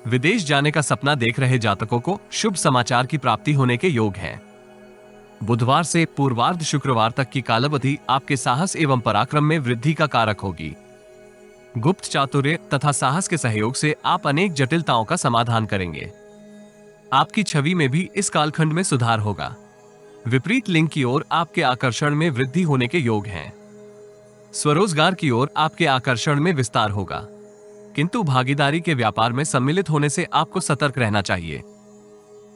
विदेश जाने का सपना देख रहे जातकों को शुभ समाचार की प्राप्ति होने के योग हैं। बुधवार से पूर्वार्ध शुक्रवार तक की कालावधि आपके साहस एवं पराक्रम में वृद्धि का कारक होगी। गुप्त चातुर्य तथा साहस के सहयोग से आप अनेक जटिलताओं का समाधान करेंगे। आपकी छवि में भी इस कालखंड में सुधार होगा। विपरीत लिंग की ओर आपके आकर्षण में वृद्धि होने के योग हैं। स्वरोजगार की ओर आपके आकर्षण में विस्तार होगा, किंतु भागीदारी के व्यापार में सम्मिलित होने से आपको सतर्क रहना चाहिए।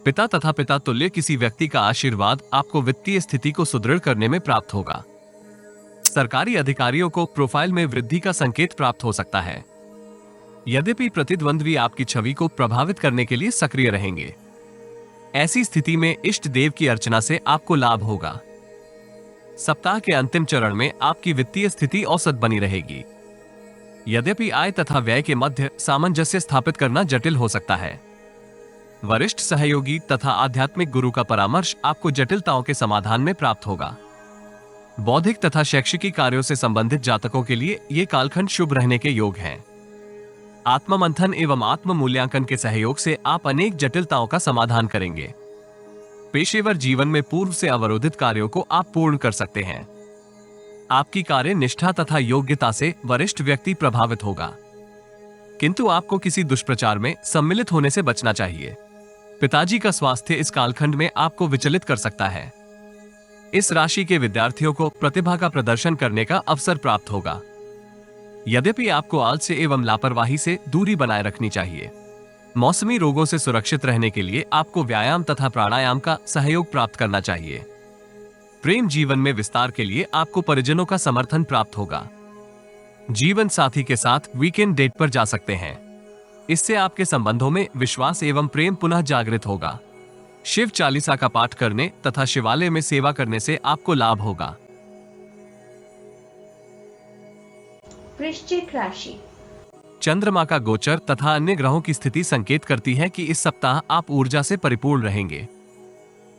पिता तथा पिता तुल्य किसी व्यक्ति का आशीर्वाद आपको वित्तीय स्थिति को सुदृढ़ करने में प्राप्त होगा। सरकारी अधिकारियों को प्रोफाइल में वृद्धि का संकेत प्राप्त हो सकता है, यद्यपि प्रतिद्वंद्वी आपकी छवि को प्रभावित करने के लिए सक्रिय रहेंगे। ऐसी स्थिति में इष्ट देव की अर्चना से आपको लाभ होगा। सप्ताह के अंतिम चरण में आपकी वित्तीय स्थिति औसत बनी रहेगी, यद्यपि आय तथा व्यय के मध्य सामंजस्य स्थापित करना जटिल हो सकता है। वरिष्ठ सहयोगी तथा आध्यात्मिक गुरु का परामर्श आपको जटिलताओं के समाधान में प्राप्त होगा। बौद्धिक तथा शैक्षिकी कार्यों से संबंधित जातकों के लिए ये कालखंड शुभ रहने के योग हैं। आत्ममंथन एवं आत्म मूल्यांकन के सहयोग से आप अनेक जटिलताओं का समाधान करेंगे। पेशेवर जीवन में पूर्व से अवरोधित कार्यों को आप पूर्ण कर सकते हैं। आपकी कार्य निष्ठा तथा योग्यता से वरिष्ठ व्यक्ति प्रभावित होगा, किंतु आपको किसी दुष्प्रचार में सम्मिलित होने से बचना चाहिए। पिताजी का स्वास्थ्य इस कालखंड में आपको विचलित कर सकता है। इस राशि के विद्यार्थियों को प्रतिभा का प्रदर्शन करने का अवसर प्राप्त होगा, यद्यपि आपको आलस्य एवं लापरवाही से दूरी बनाए रखनी चाहिए। मौसमी रोगों से सुरक्षित रहने के लिए आपको व्यायाम तथा प्राणायाम का सहयोग प्राप्त करना चाहिए। प्रेम जीवन में विस्तार के लिए आपको परिजनों का समर्थन प्राप्त होगा। जीवन साथी के साथ वीकेंड डेट पर जा सकते हैं। इससे आपके संबंधों में विश्वास एवं प्रेम पुनः जागृत होगा। शिव चालीसा का पाठ करने तथा शिवालय में सेवा करने से आपको लाभ होगा। वृश्चिक राशि। चंद्रमा का गोचर तथा अन्य ग्रहों की स्थिति संकेत करती है कि इस सप्ताह आप ऊर्जा से परिपूर्ण रहेंगे,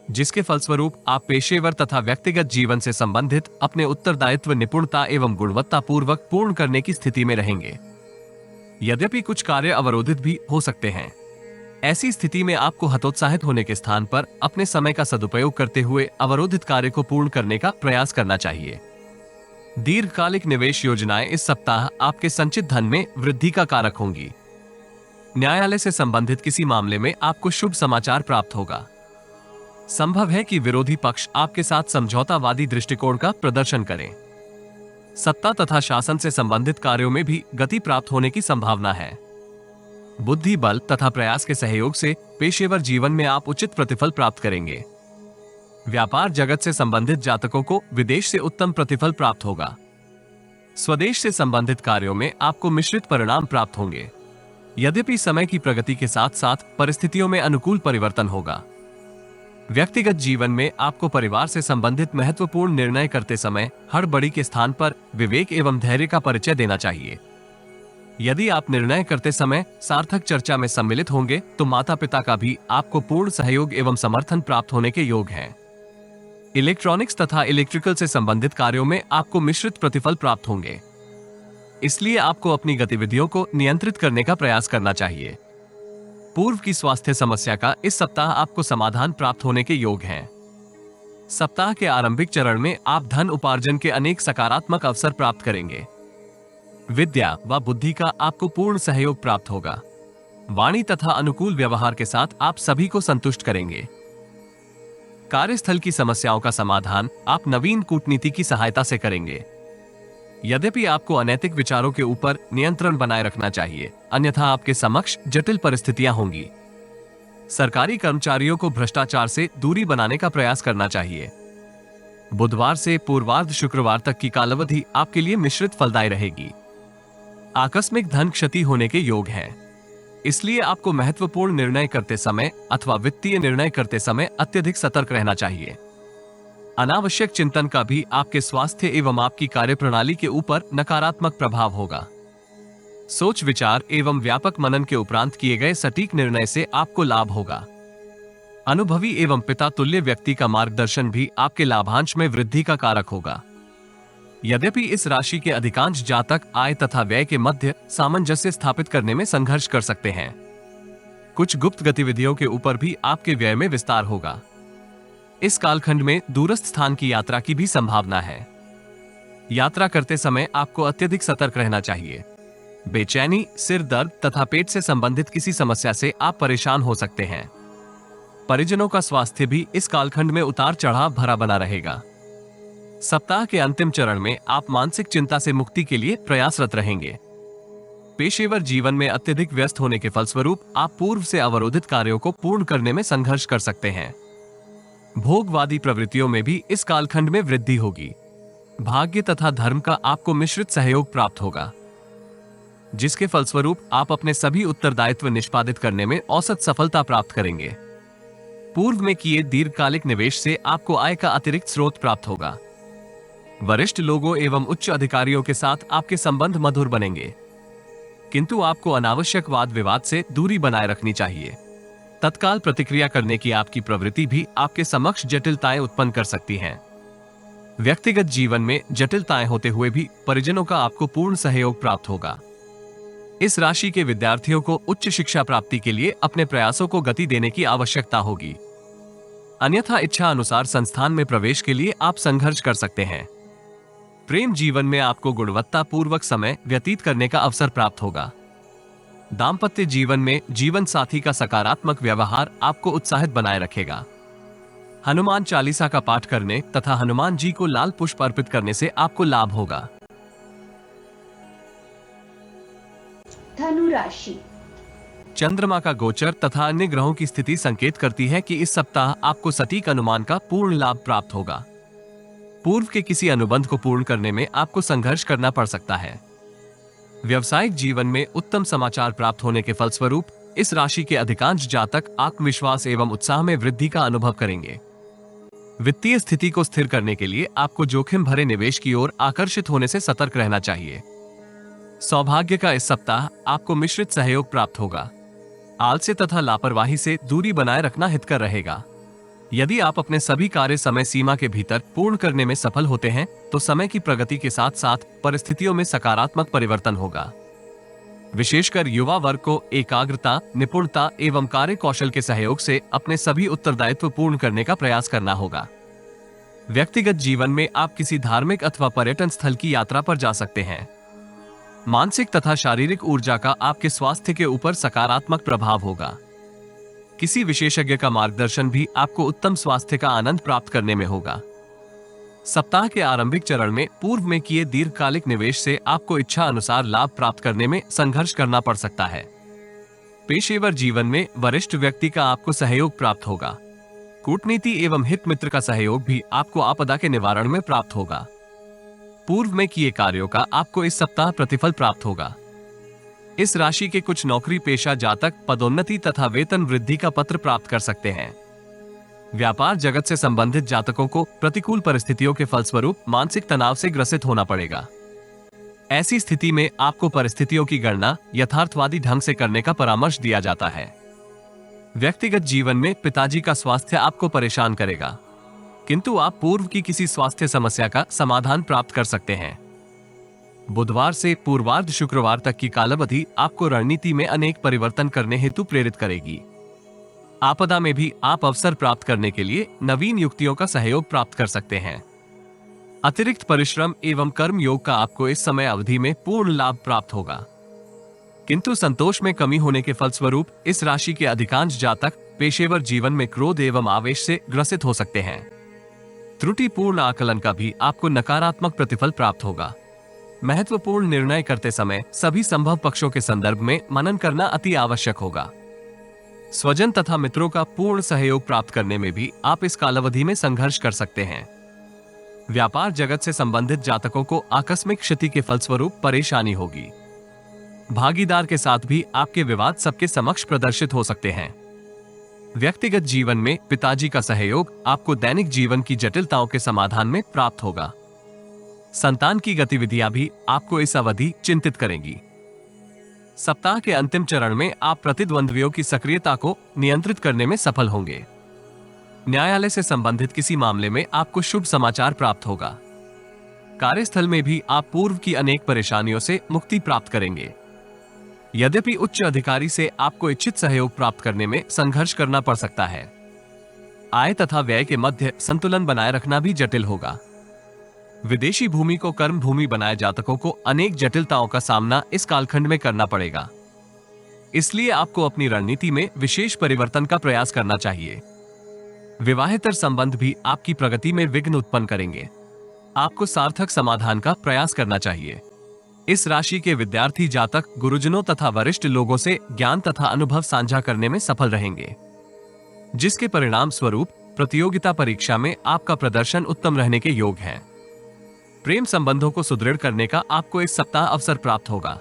जिसके फलस्वरूप आप पेशेवर तथा व्यक्तिगत जीवन से संबंधित अपने उत्तरदायित्व निपुणता एवं गुणवत्ता पूर्वक पूर्ण करने की स्थिति में रहेंगे। यद्यपि कुछ कार्य अवरोधित भी हो सकते हैं। ऐसी स्थिति में आपको हतोत्साहित होने के स्थान पर अपने समय का सदुपयोग करते हुए अवरोधित कार्य को पूर्ण करने का प्रयास करना चाहिए। दीर्घकालिक निवेश योजनाएं इस सप्ताह आपके संचित धन में वृद्धि का कारक होंगी। न्यायालय से संबंधित किसी मामले में आपको शुभ समाचार प्राप्त होगा। संभव है कि विरोधी पक्ष आपके साथ समझौतावादी दृष्टिकोण का प्रदर्शन करें। सत्ता तथा शासन से संबंधित कार्यों में भी गति प्राप्त होने की संभावना है। बुद्धि बल तथा प्रयास के सहयोग से पेशेवर जीवन में आप उचित प्रतिफल प्राप्त करेंगे। व्यापार जगत से संबंधित जातकों को विदेश से उत्तम प्रतिफल प्राप्त होगा। स्वदेश से संबंधित कार्यों में आपको मिश्रित परिणाम प्राप्त होंगे। यद्यपि समय की प्रगति के साथ साथ परिस्थितियों में अनुकूल परिवर्तन होगा। व्यक्तिगत जीवन में आपको परिवार से संबंधित महत्वपूर्ण निर्णय करते समय हड़बड़ी के स्थान पर विवेक एवं धैर्य का परिचय देना चाहिए। यदि आप निर्णय करते समय सार्थक चर्चा में सम्मिलित होंगे तो माता पिता का भी आपको पूर्ण सहयोग एवं समर्थन प्राप्त होने के योग हैं। इलेक्ट्रॉनिक्स तथा इलेक्ट्रिकल से संबंधित कार्यों में आपको मिश्रित प्रतिफल प्राप्त होंगे। इसलिए आपको अपनी गतिविधियों को नियंत्रित करने का प्रयास करना चाहिए। पूर्व की स्वास्थ्य समस्या का इस सप्ताह आपको समाधान प्राप्त होने के योग हैं। सप्ताह के आरंभिक चरण में आप धन उपार्जन के अनेक सकारात्मक अवसर प्राप्त करेंगे। विद्या व बुद्धि का आपको पूर्ण सहयोग प्राप्त होगा। वाणी तथा अनुकूल व्यवहार के साथ आप सभी को संतुष्ट करेंगे। कार्यस्थल की समस्याओं का समाधान आप नवीन कूटनीति की सहायता से करेंगे। यद्यपि आपको अनैतिक विचारों के ऊपर नियंत्रण बनाए रखना चाहिए, अन्यथा आपके समक्ष जटिल परिस्थितियां होंगी। सरकारी कर्मचारियों को भ्रष्टाचार से दूरी बनाने का प्रयास करना चाहिए। बुधवार से पूर्वार्ध शुक्रवार तक की कालावधि आपके लिए मिश्रित फलदायी रहेगी। आकस्मिक धन क्षति होने के योग हैं, इसलिए आपको महत्वपूर्ण निर्णय करते समय अथवा वित्तीय निर्णय करते समय अत्यधिक सतर्क रहना चाहिए। अनावश्यक चिंतन का भी आपके स्वास्थ्य एवं आपकी कार्यप्रणाली के ऊपर नकारात्मक प्रभाव होगा। सोच विचार एवं व्यापक मनन के उपरांत किए गए सटीक निर्णय से आपको लाभ होगा। अनुभवी एवं पिता तुल्य व्यक्ति का मार्गदर्शन भी आपके लाभांश में वृद्धि का कारक होगा। यद्यपि इस राशि के अधिकांश जातक आय तथा व्यय के मध्य सामंजस्य स्थापित करने में संघर्ष कर सकते हैं। कुछ गुप्त गतिविधियों के ऊपर भी आपके व्यय में विस्तार होगा। इस कालखंड में दूरस्थ स्थान की यात्रा की भी संभावना है। यात्रा करते समय आपको अत्यधिक सतर्क रहना चाहिए। बेचैनी, सिर दर्द तथा पेट से संबंधित किसी समस्या से आप परेशान हो सकते हैं। परिजनों का स्वास्थ्य भी इस कालखंड में उतार चढ़ाव भरा बना रहेगा। सप्ताह के अंतिम चरण में आप मानसिक चिंता से मुक्ति के लिए प्रयासरत रहेंगे। पेशेवर जीवन में अत्यधिक व्यस्त होने के फलस्वरूप आप पूर्व से अवरोधित कार्यों को पूर्ण करने में संघर्ष कर सकते हैं। भोगवादी प्रवृत्तियों में भी इस कालखंड में वृद्धि होगी। भाग्य तथा धर्म का आपको मिश्रित सहयोग प्राप्त होगा, जिसके फलस्वरूप आप अपने सभी उत्तरदायित्व निष्पादित करने में औसत सफलता प्राप्त करेंगे। पूर्व में किए दीर्घकालिक निवेश से आपको आय का अतिरिक्त स्रोत प्राप्त होगा। वरिष्ठ लोगों एवं उच्च अधिकारियों के साथ आपके संबंध मधुर बनेंगे, किंतु आपको अनावश्यक वाद विवाद से दूरी बनाए रखनी चाहिए। तत्काल प्रतिक्रिया करने की आपकी प्रवृत्ति भी आपके समक्ष जटिलताएं उत्पन्न कर सकती हैं। व्यक्तिगत जीवन में जटिलताएं होते हुए भी परिजनों का आपको पूर्ण सहयोग प्राप्त होगा। इस राशि के विद्यार्थियों को उच्च शिक्षा प्राप्ति के लिए अपने प्रयासों को गति देने की आवश्यकता होगी, अन्यथा इच्छा अनुसार संस्थान में प्रवेश के लिए आप संघर्ष कर सकते हैं। प्रेम जीवन में आपको गुणवत्ता पूर्वक समय व्यतीत करने का अवसर प्राप्त होगा। दाम्पत्य जीवन में जीवन साथी का सकारात्मक व्यवहार आपको उत्साहित बनाए रखेगा। हनुमान चालीसा का पाठ करने तथा हनुमान जी को लाल पुष्प अर्पित करने से आपको लाभ होगा। धनु राशि। चंद्रमा का गोचर तथा अन्य ग्रहों की स्थिति संकेत करती है कि इस सप्ताह आपको सटीक अनुमान का पूर्ण लाभ प्राप्त होगा। पूर्व के किसी अनुबंध को पूर्ण करने में आपको संघर्ष करना पड़ सकता है। व्यवसायिक जीवन में उत्तम समाचार प्राप्त होने के फलस्वरूप इस राशि के अधिकांश जातक आत्मविश्वास एवं उत्साह में वृद्धि का अनुभव करेंगे। वित्तीय स्थिति को स्थिर करने के लिए आपको जोखिम भरे निवेश की ओर आकर्षित होने से सतर्क रहना चाहिए। सौभाग्य का इस सप्ताह आपको मिश्रित सहयोग प्राप्त होगा। आलस्य तथा लापरवाही से दूरी बनाए रखना हितकर रहेगा। यदि आप अपने सभी कार्य समय सीमा के भीतर पूर्ण करने में सफल होते हैं तो समय की प्रगति के साथ साथ परिस्थितियों में सकारात्मक परिवर्तन होगा। विशेषकर युवा वर्ग को एकाग्रता, निपुणता एवं कार्य कौशल के सहयोग से अपने सभी उत्तरदायित्व पूर्ण करने का प्रयास करना होगा। व्यक्तिगत जीवन में आप किसी धार्मिक अथवा पर्यटन स्थल की यात्रा पर जा सकते हैं। मानसिक तथा शारीरिक ऊर्जा का आपके स्वास्थ्य के ऊपर सकारात्मक प्रभाव होगा। किसी विशेषज्ञ का मार्गदर्शन भी आपको उत्तम स्वास्थ्य का आनंद प्राप्त करने में होगा। सप्ताह के आरंभिक चरण में पूर्व में किए दीर्घकालिक निवेश से आपको इच्छा अनुसार लाभ प्राप्त करने में संघर्ष करना पड़ सकता है। पेशेवर जीवन में वरिष्ठ व्यक्ति का आपको सहयोग प्राप्त होगा। कूटनीति एवं हित मित्र का सहयोग भी आपको आपदा के निवारण में प्राप्त होगा। पूर्व में किए कार्यों का आपको इस सप्ताह प्रतिफल प्राप्त होगा। इस राशि के कुछ नौकरी पेशा जातक पदोन्नति तथा वेतन वृद्धि का पत्र प्राप्त कर सकते हैं। व्यापार जगत से संबंधित जातकों को प्रतिकूल परिस्थितियों के फलस्वरूप मानसिक तनाव से ग्रसित होना पड़ेगा। ऐसी स्थिति में आपको परिस्थितियों की गणना यथार्थवादी ढंग से करने का परामर्श दिया जाता है। व्यक्तिगत जीवन में पिताजी का स्वास्थ्य आपको परेशान करेगा, किंतु आप पूर्व की किसी स्वास्थ्य समस्या का समाधान प्राप्त कर सकते हैं। बुधवार से पूर्वार्ध शुक्रवार तक की कालावधि आपको रणनीति में अनेक परिवर्तन करने हेतु प्रेरित करेगी। आपदा में भी आप अवसर प्राप्त करने के लिए नवीन युक्तियों का सहयोग प्राप्त कर सकते हैं। अतिरिक्त परिश्रम एवं कर्म योग का आपको इस समय अवधि में पूर्ण लाभ प्राप्त होगा, किंतु संतोष में कमी होने के फलस्वरूप इस राशि के अधिकांश जातक पेशेवर जीवन में क्रोध एवं आवेश से ग्रसित हो सकते हैं। त्रुटिपूर्ण आकलन का भी आपको नकारात्मक प्रतिफल प्राप्त होगा। महत्वपूर्ण निर्णय करते समय सभी संभव पक्षों के संदर्भ में मनन करना अति आवश्यक होगा। स्वजन तथा मित्रों का पूर्ण सहयोग प्राप्त करने में भी आप इस कालावधि में संघर्ष कर सकते हैं। व्यापार जगत से संबंधित जातकों को आकस्मिक क्षति के फलस्वरूप परेशानी होगी। भागीदार के साथ भी आपके विवाद सबके समक्ष प्रदर्शित हो सकते हैं। व्यक्तिगत जीवन में पिताजी का सहयोग आपको दैनिक जीवन की जटिलताओं के समाधान में प्राप्त होगा। संतान की गतिविधियां भी आपको इस अवधि चिंतित करेंगी। सप्ताह के अंतिम चरण में आप प्रतिद्वंद्वियों की सक्रियता को नियंत्रित करने में सफल होंगे। न्यायालय से संबंधित किसी मामले में आपको शुभ समाचार प्राप्त होगा। कार्यस्थल में भी आप पूर्व की अनेक परेशानियों से मुक्ति प्राप्त करेंगे। यद्यपि उच्च अधिकारी से आपको इच्छित सहयोग प्राप्त करने में संघर्ष करना पड़ सकता है। आय तथा व्यय के मध्य संतुलन बनाए रखना भी जटिल होगा। विदेशी भूमि को कर्म भूमि बनाए जातकों को अनेक जटिलताओं का सामना इस कालखंड में करना पड़ेगा। इसलिए आपको अपनी रणनीति में विशेष परिवर्तन का प्रयास करना चाहिए। विवाहेतर संबंध भी आपकी प्रगति में विघ्न उत्पन्न करेंगे। आपको सार्थक समाधान का प्रयास करना चाहिए। इस राशि के विद्यार्थी जातक गुरुजनों तथा वरिष्ठ लोगों से ज्ञान तथा अनुभव साझा करने में सफल रहेंगे, जिसके परिणाम स्वरूप प्रतियोगिता परीक्षा में आपका प्रदर्शन उत्तम रहने के योग है। प्रेम संबंधों को सुदृढ़ करने का आपको इस सप्ताह अवसर प्राप्त होगा।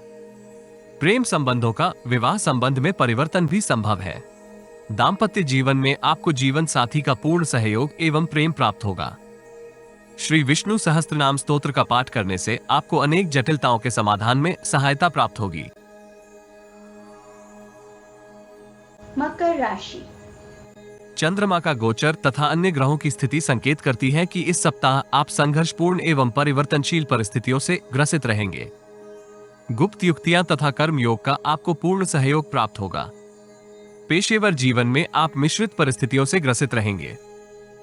प्रेम संबंधों का विवाह संबंध में परिवर्तन भी संभव है। दाम्पत्य जीवन में आपको जीवन साथी का पूर्ण सहयोग एवं प्रेम प्राप्त होगा। श्री विष्णु सहस्त्रनाम स्तोत्र का पाठ करने से आपको अनेक जटिलताओं के समाधान में सहायता प्राप्त होगी। मकर राशि। चंद्रमा का गोचर तथा अन्य ग्रहों की स्थिति संकेत करती है कि इस सप्ताह आप संघर्षपूर्ण एवं परिवर्तनशील परिस्थितियों से ग्रसित रहेंगे। गुप्त युक्तियां तथा कर्म योग का आपको पूर्ण सहयोग प्राप्त होगा। पेशेवर जीवन में आप मिश्रित परिस्थितियों से ग्रसित रहेंगे।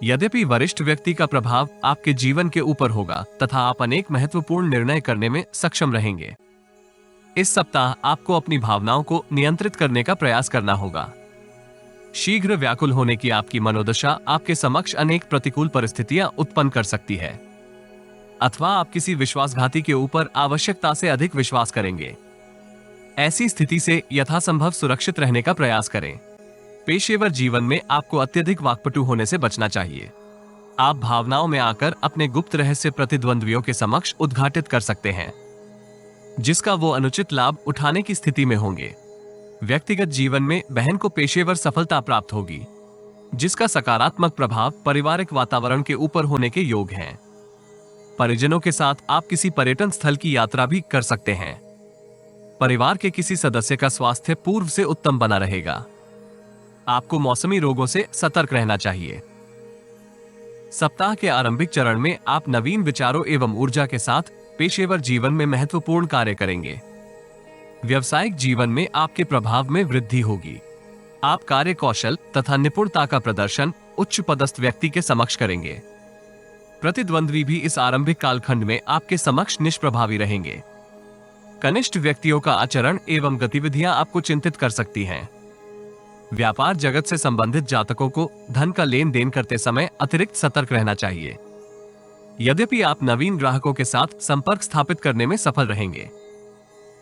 यद्यपि वरिष्ठ व्यक्ति का प्रभाव आपके जीवन के ऊपर होगा तथा आप अनेक महत्वपूर्ण निर्णय करने में सक्षम रहेंगे। इस सप्ताह आपको अपनी भावनाओं को नियंत्रित करने का प्रयास करना होगा। शीघ्र व्याकुल होने की आपकी मनोदशा आपके समक्ष अनेक प्रतिकूल परिस्थितियां उत्पन्न कर सकती है, अथवा आप किसी विश्वासघाती के ऊपर आवश्यकता से अधिक विश्वास करेंगे। ऐसी स्थिति से यथासंभव सुरक्षित रहने का प्रयास करें। पेशेवर जीवन में आपको अत्यधिक वाक्पटु होने से बचना चाहिए। आप भावनाओं में आकर अपने गुप्त रहस्य प्रतिद्वंद्वियों के समक्ष उद्घाटित कर सकते हैं, जिसका वो अनुचित लाभ उठाने की स्थिति में होंगे। व्यक्तिगत जीवन में बहन को पेशेवर सफलता प्राप्त होगी, जिसका सकारात्मक प्रभाव पारिवारिक वातावरण के ऊपर होने के योग हैं। परिजनों के साथ आप किसी पर्यटन स्थल की यात्रा भी कर सकते हैं। परिवार के किसी सदस्य का स्वास्थ्य पूर्व से उत्तम बना रहेगा। आपको मौसमी रोगों से सतर्क रहना चाहिए। सप्ताह के आरंभिक चरण में आप नवीन विचारों एवं ऊर्जा के साथ पेशेवर जीवन में महत्वपूर्ण कार्य करेंगे। व्यावसायिक जीवन में आपके प्रभाव में वृद्धि होगी। आप कार्य कौशल तथा निपुणता का प्रदर्शन उच्च पदस्थ व्यक्ति के समक्ष करेंगे। प्रतिद्वंद्वी भी इस आरंभिक कालखंड में आपके समक्ष निष्प्रभावी रहेंगे। कनिष्ठ व्यक्तियों का आचरण एवं गतिविधियां आपको चिंतित कर सकती हैं। व्यापार जगत से संबंधित जातकों को धन का लेन देन करते समय अतिरिक्त सतर्क रहना चाहिए। यद्यपि आप नवीन ग्राहकों के साथ संपर्क स्थापित करने में सफल रहेंगे।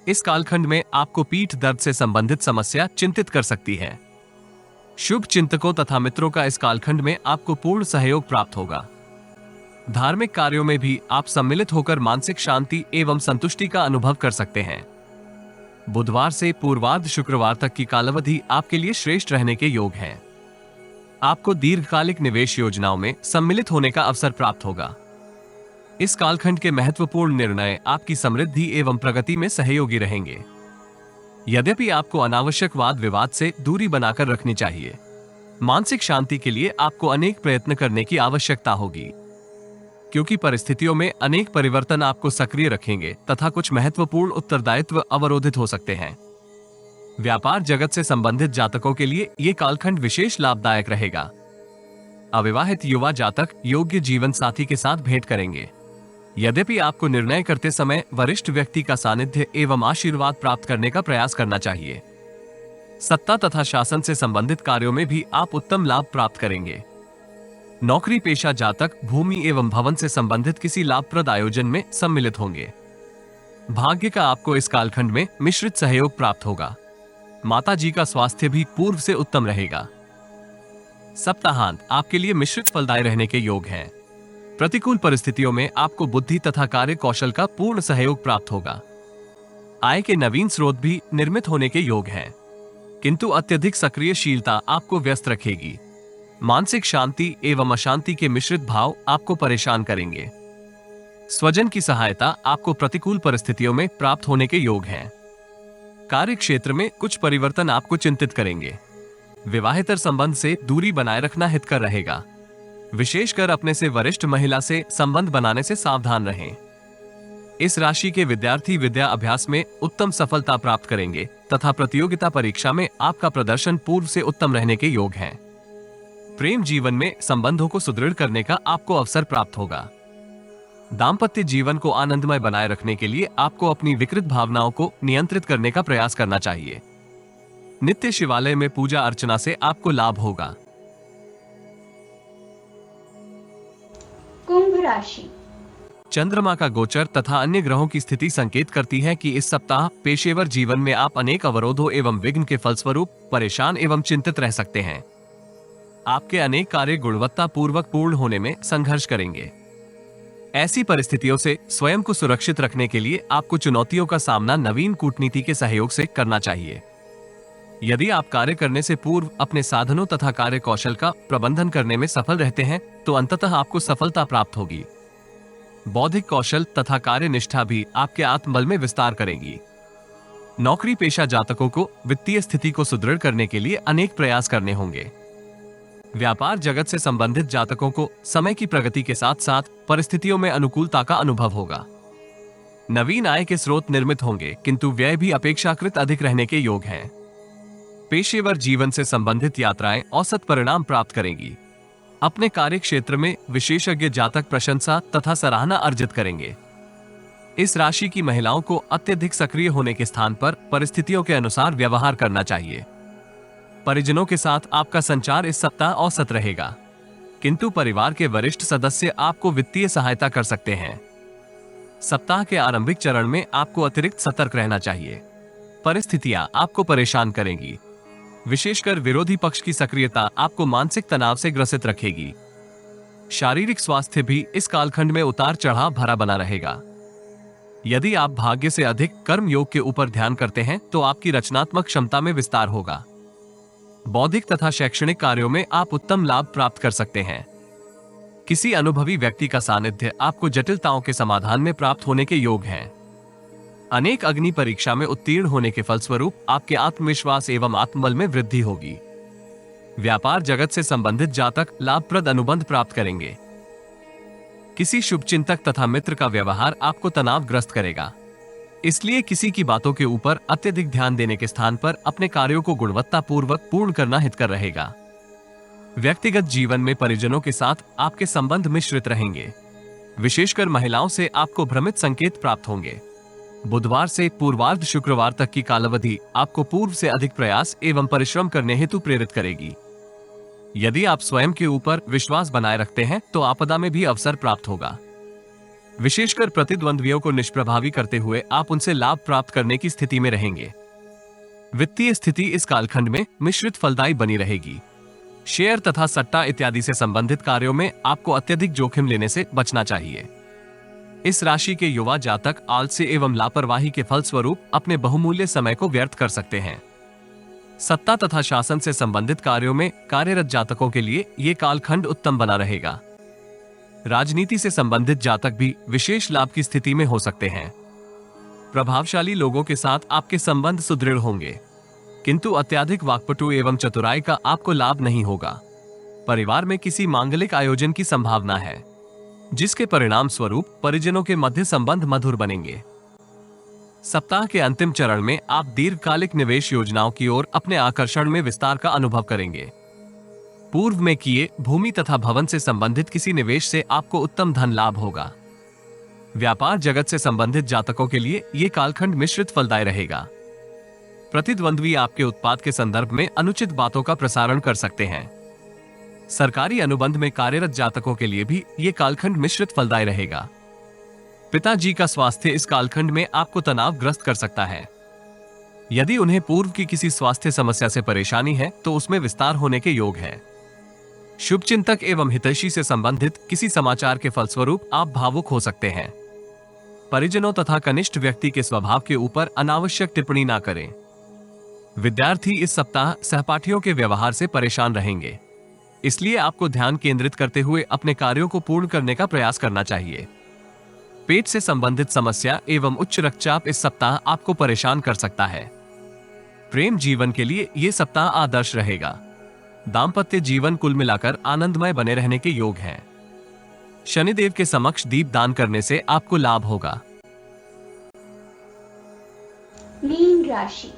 इस कालखंड में आपको पीठ दर्द से संबंधित समस्या चिंतित कर सकती है। शुभ चिंतकों तथा मित्रों का इस कालखंड में आपको पूर्ण सहयोग प्राप्त होगा। धार्मिक कार्यों में भी आप सम्मिलित होकर मानसिक शांति एवं संतुष्टि का अनुभव कर सकते हैं। बुधवार से पूर्वार्ध शुक्रवार तक की कालावधि आपके लिए श्रेष्ठ रहने के योग है। आपको दीर्घकालिक निवेश योजनाओं में सम्मिलित होने का अवसर प्राप्त होगा। इस कालखंड के महत्वपूर्ण निर्णय आपकी समृद्धि एवं प्रगति में सहयोगी रहेंगे। यद्यपि आपको अनावश्यक वाद विवाद से दूरी बनाकर रखनी चाहिए। मानसिक शांति के लिए आपको अनेक प्रयत्न करने की आवश्यकता होगी, क्योंकि परिस्थितियों में अनेक परिवर्तन आपको सक्रिय रखेंगे तथा कुछ महत्वपूर्ण उत्तरदायित्व अवरोधित हो सकते हैं। व्यापार जगत से संबंधित जातकों के लिए ये कालखंड विशेष लाभदायक रहेगा। अविवाहित युवा जातक योग्य जीवन साथी के साथ भेंट करेंगे। यद्यपि आपको निर्णय करते समय वरिष्ठ व्यक्ति का सानिध्य एवं आशीर्वाद प्राप्त करने का प्रयास करना चाहिए। सत्ता तथा शासन से संबंधित कार्यों में भी आप उत्तम लाभ प्राप्त करेंगे। नौकरी पेशा जातक भूमि एवं भवन से संबंधित किसी लाभप्रद आयोजन में सम्मिलित होंगे। भाग्य का आपको इस कालखंड में मिश्रित सहयोग प्राप्त होगा। माता जी का स्वास्थ्य भी पूर्व से उत्तम रहेगा। सप्ताहांत आपके लिए मिश्रित फलदायी रहने के योग हैं। प्रतिकूल परिस्थितियों में आपको बुद्धि तथा कार्य कौशल का पूर्ण सहयोग प्राप्त होगा। आय के नवीन स्रोत भी निर्मित होने के योग हैं, किंतु अत्यधिक सक्रियशीलता आपको व्यस्त रखेगी। मानसिक शांति एवं अशांति के मिश्रित भाव आपको परेशान करेंगे। स्वजन की सहायता आपको प्रतिकूल परिस्थितियों में प्राप्त होने के योग हैं। कार्य क्षेत्र में कुछ परिवर्तन आपको चिंतित करेंगे। विवाहेतर संबंध से दूरी बनाए रखना हितकर रहेगा। विशेषकर अपने से वरिष्ठ महिला से संबंध बनाने से सावधान रहें। इस राशि के विद्यार्थी विद्या अभ्यास में उत्तम सफलता प्राप्त करेंगे तथा प्रतियोगिता परीक्षा में आपका प्रदर्शन पूर्व से उत्तम रहने के योग हैं। प्रेम जीवन में संबंधों को सुदृढ़ करने का आपको अवसर प्राप्त होगा। दाम्पत्य जीवन को आनंदमय बनाए रखने के लिए आपको अपनी विकृत भावनाओं को नियंत्रित करने का प्रयास करना चाहिए। नित्य शिवालय में पूजा अर्चना से आपको लाभ होगा। कुंभ राशि। चंद्रमा का गोचर तथा अन्य ग्रहों की स्थिति संकेत करती है कि इस सप्ताह पेशेवर जीवन में आप अनेक अवरोधों एवं विघ्न के फलस्वरूप परेशान एवं चिंतित रह सकते हैं। आपके अनेक कार्य गुणवत्ता पूर्वक पूर्ण होने में संघर्ष करेंगे। ऐसी परिस्थितियों से स्वयं को सुरक्षित रखने के लिए आपको चुनौतियों का सामना नवीन कूटनीति के सहयोग से करना चाहिए। यदि आप कार्य करने से पूर्व अपने साधनों तथा कार्य कौशल का प्रबंधन करने में सफल रहते हैं तो अंततः आपको सफलता प्राप्त होगी। बौद्धिक कौशल तथा कार्य निष्ठा भी आपके आत्मबल में विस्तार करेगी। नौकरी पेशा जातकों को वित्तीय स्थिति को सुदृढ़ करने के लिए अनेक प्रयास करने होंगे। व्यापार जगत से संबंधित जातकों को समय की प्रगति के साथ साथ परिस्थितियों में अनुकूलता का अनुभव होगा। नवीन आय के स्रोत निर्मित होंगे, किंतु व्यय भी अपेक्षाकृत अधिक रहने के योग हैं। पेशेवर जीवन से संबंधित यात्राएं औसत परिणाम प्राप्त करेंगी। अपने कार्य क्षेत्र में विशेषज्ञ जातक प्रशंसा तथा सराहना अर्जित करेंगे। इस राशि की महिलाओं को अत्यधिक सक्रिय होने के स्थान पर परिस्थितियों के अनुसार व्यवहार करना चाहिए। परिजनों के साथ आपका संचार इस सप्ताह औसत रहेगा, किंतु परिवार के वरिष्ठ सदस्य आपको वित्तीय सहायता कर सकते हैं। सप्ताह के आरंभिक चरण में आपको अतिरिक्त सतर्क रहना चाहिए। परिस्थितियां आपको परेशान करेंगी। विशेषकर विरोधी पक्ष की सक्रियता आपको मानसिक तनाव से ग्रसित रखेगी। शारीरिक स्वास्थ्य भी इस कालखंड में उतार चढ़ाव भरा बना रहेगा। यदि आप भाग्य से अधिक कर्म योग के ऊपर ध्यान करते हैं तो आपकी रचनात्मक क्षमता में विस्तार होगा। बौद्धिक तथा शैक्षणिक कार्यों में आप उत्तम लाभ प्राप्त कर सकते हैं। किसी अनुभवी व्यक्ति का सानिध्य आपको जटिलताओं के समाधान में प्राप्त होने के योग हैं। अनेक अग्नि परीक्षा में उत्तीर्ण होने के फलस्वरूप आपके आत्मविश्वास एवं आत्मबल में वृद्धि होगी। व्यापार जगत से संबंधित जातक लाभप्रद अनुबंध प्राप्त करेंगे। किसी शुभचिंतक तथा मित्र का व्यवहार आपको तनावग्रस्त करेगा, इसलिए किसी की बातों के ऊपर अत्यधिक ध्यान देने के स्थान पर अपने कार्यों को गुणवत्तापूर्वक पूर्ण करना हितकर रहेगा। व्यक्तिगत जीवन में परिजनों के साथ आपके संबंध मिश्रित रहेंगे। विशेषकर महिलाओं से आपको भ्रमित संकेत प्राप्त होंगे। बुधवार से पूर्वार्ध शुक्रवार तक की कालावधि आपको पूर्व से अधिक प्रयास एवं परिश्रम करने हेतु प्रेरित करेगी। यदि आप स्वयं के ऊपर विश्वास बनाए रखते हैं तो आपदा में भी अवसर प्राप्त होगा। विशेषकर प्रतिद्वंद्वियों को निष्प्रभावी करते हुए आप उनसे लाभ प्राप्त करने की स्थिति में रहेंगे। वित्तीय स्थिति इस कालखंड में मिश्रित फलदायी बनी रहेगी। शेयर तथा सट्टा इत्यादि से संबंधित कार्यों में आपको अत्यधिक जोखिम लेने से बचना चाहिए। इस राशि के युवा जातक आलस्य एवं लापरवाही के फलस्वरूप अपने बहुमूल्य समय को व्यर्थ कर सकते हैं। सत्ता तथा शासन से संबंधित कार्यों में कार्यरत जातकों के लिए ये कालखंड उत्तम बना रहेगा। राजनीति से संबंधित जातक भी विशेष लाभ की स्थिति में हो सकते हैं। प्रभावशाली लोगों के साथ आपके संबंध सुदृढ़ होंगे, किंतु अत्यधिक वाक्पटु एवं चतुराई का आपको लाभ नहीं होगा। परिवार में किसी मांगलिक आयोजन की संभावना है, जिसके परिणाम स्वरूप परिजनों के मध्य संबंध मधुर बनेंगे। सप्ताह के अंतिम चरण में आप दीर्घकालिक निवेश योजनाओं की ओर अपने आकर्षण में विस्तार का अनुभव करेंगे। पूर्व में किए भूमि तथा भवन से संबंधित किसी निवेश से आपको उत्तम धन लाभ होगा। व्यापार जगत से संबंधित जातकों के लिए ये कालखंड मिश्रित फलदायी रहेगा। प्रतिद्वंद्वी आपके उत्पाद के संदर्भ में अनुचित बातों का प्रसारण कर सकते हैं। सरकारी अनुबंध में कार्यरत जातकों के लिए भी ये कालखंड मिश्रित फलदायी रहेगा। पिताजी का स्वास्थ्य इस कालखंड में आपको तनावग्रस्त कर सकता है। यदि उन्हें पूर्व की किसी स्वास्थ्य समस्या से परेशानी है तो उसमें विस्तार होने के योग है। शुभचिंतक एवं हितैषी से संबंधित किसी समाचार के फलस्वरूप आप भावुक हो सकते हैं। परिजनों तथा कनिष्ठ व्यक्ति के स्वभाव के ऊपर अनावश्यक टिप्पणी ना करें। विद्यार्थी इस सप्ताह सहपाठियों के व्यवहार से परेशान रहेंगे, इसलिए आपको ध्यान केंद्रित करते हुए अपने कार्यों को पूर्ण करने का प्रयास करना चाहिए। पेट से संबंधित समस्या एवं उच्च रक्तचाप इस सप्ताह आपको परेशान कर सकता है। प्रेम जीवन के लिए ये सप्ताह आदर्श रहेगा। दाम्पत्य जीवन कुल मिलाकर आनंदमय बने रहने के योग हैं। शनिदेव के समक्ष दीप दान करने से आपको लाभ होगा। मीन राशि।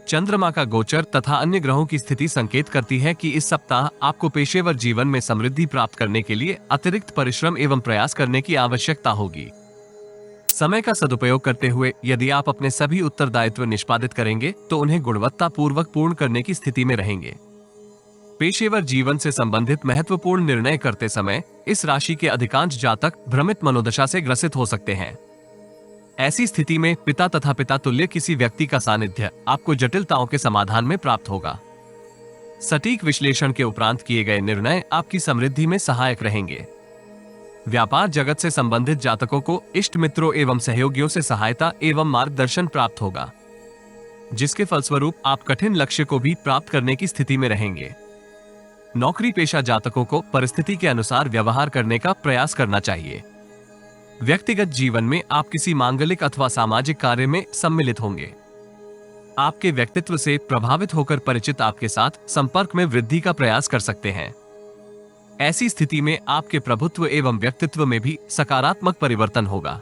चंद्रमा का गोचर तथा अन्य ग्रहों की स्थिति संकेत करती है कि इस सप्ताह आपको पेशेवर जीवन में समृद्धि प्राप्त करने के लिए अतिरिक्त परिश्रम एवं प्रयास करने की आवश्यकता होगी। समय का सदुपयोग करते हुए यदि आप अपने सभी उत्तरदायित्व निष्पादित करेंगे तो उन्हें गुणवत्तापूर्वक पूर्ण करने की स्थिति में रहेंगे। पेशेवर जीवन से संबंधित महत्वपूर्ण निर्णय करते समय इस राशि के अधिकांश जातक भ्रमित मनोदशा से ग्रसित हो सकते हैं। ऐसी स्थिति में पिता तथा पिता तुल्य किसी व्यक्ति का सानिध्य आपको जटिलताओं के समाधान में प्राप्त होगा। सटीक विश्लेषण के उपरांत किए गए निर्णय आपकी समृद्धि में सहायक रहेंगे। व्यापार जगत से संबंधित जातकों को इष्ट मित्रों एवं सहयोगियों से सहायता एवं मार्गदर्शन प्राप्त होगा, जिसके फलस्वरूप आप कठिन लक्ष्य को भी प्राप्त करने की स्थिति में रहेंगे। नौकरी पेशा जातकों को परिस्थिति के अनुसार व्यवहार करने का प्रयास करना चाहिए। व्यक्तिगत जीवन में आप किसी मांगलिक अथवा सामाजिक कार्य में सम्मिलित होंगे। आपके व्यक्तित्व से प्रभावित होकर परिचित आपके साथ संपर्क में वृद्धि का प्रयास कर सकते हैं। ऐसी स्थिति में आपके प्रभुत्व एवं व्यक्तित्व में भी सकारात्मक परिवर्तन होगा।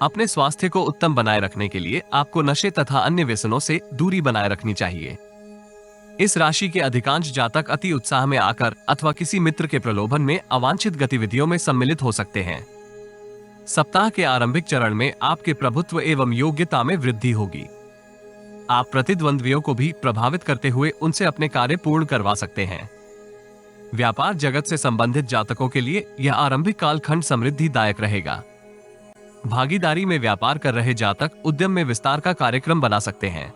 अपने स्वास्थ्य को उत्तम बनाए रखने के लिए आपको नशे तथा अन्य व्यसनों से दूरी बनाए रखनी चाहिए। इस राशि के अधिकांश जातक अति उत्साह में आकर अथवा किसी मित्र के प्रलोभन में अवांछित गतिविधियों में सम्मिलित हो सकते हैं। सप्ताह के आरंभिक चरण में आपके प्रभुत्व एवं योग्यता में वृद्धि होगी। आप प्रतिद्वंद्वियों को भी प्रभावित करते हुए उनसे अपने कार्य पूर्ण करवा सकते हैं। व्यापार जगत से संबंधित जातकों के लिए यह आरंभिक कालखंड समृद्धिदायक रहेगा। भागीदारी में व्यापार कर रहे जातक उद्यम में विस्तार का कार्यक्रम बना सकते हैं।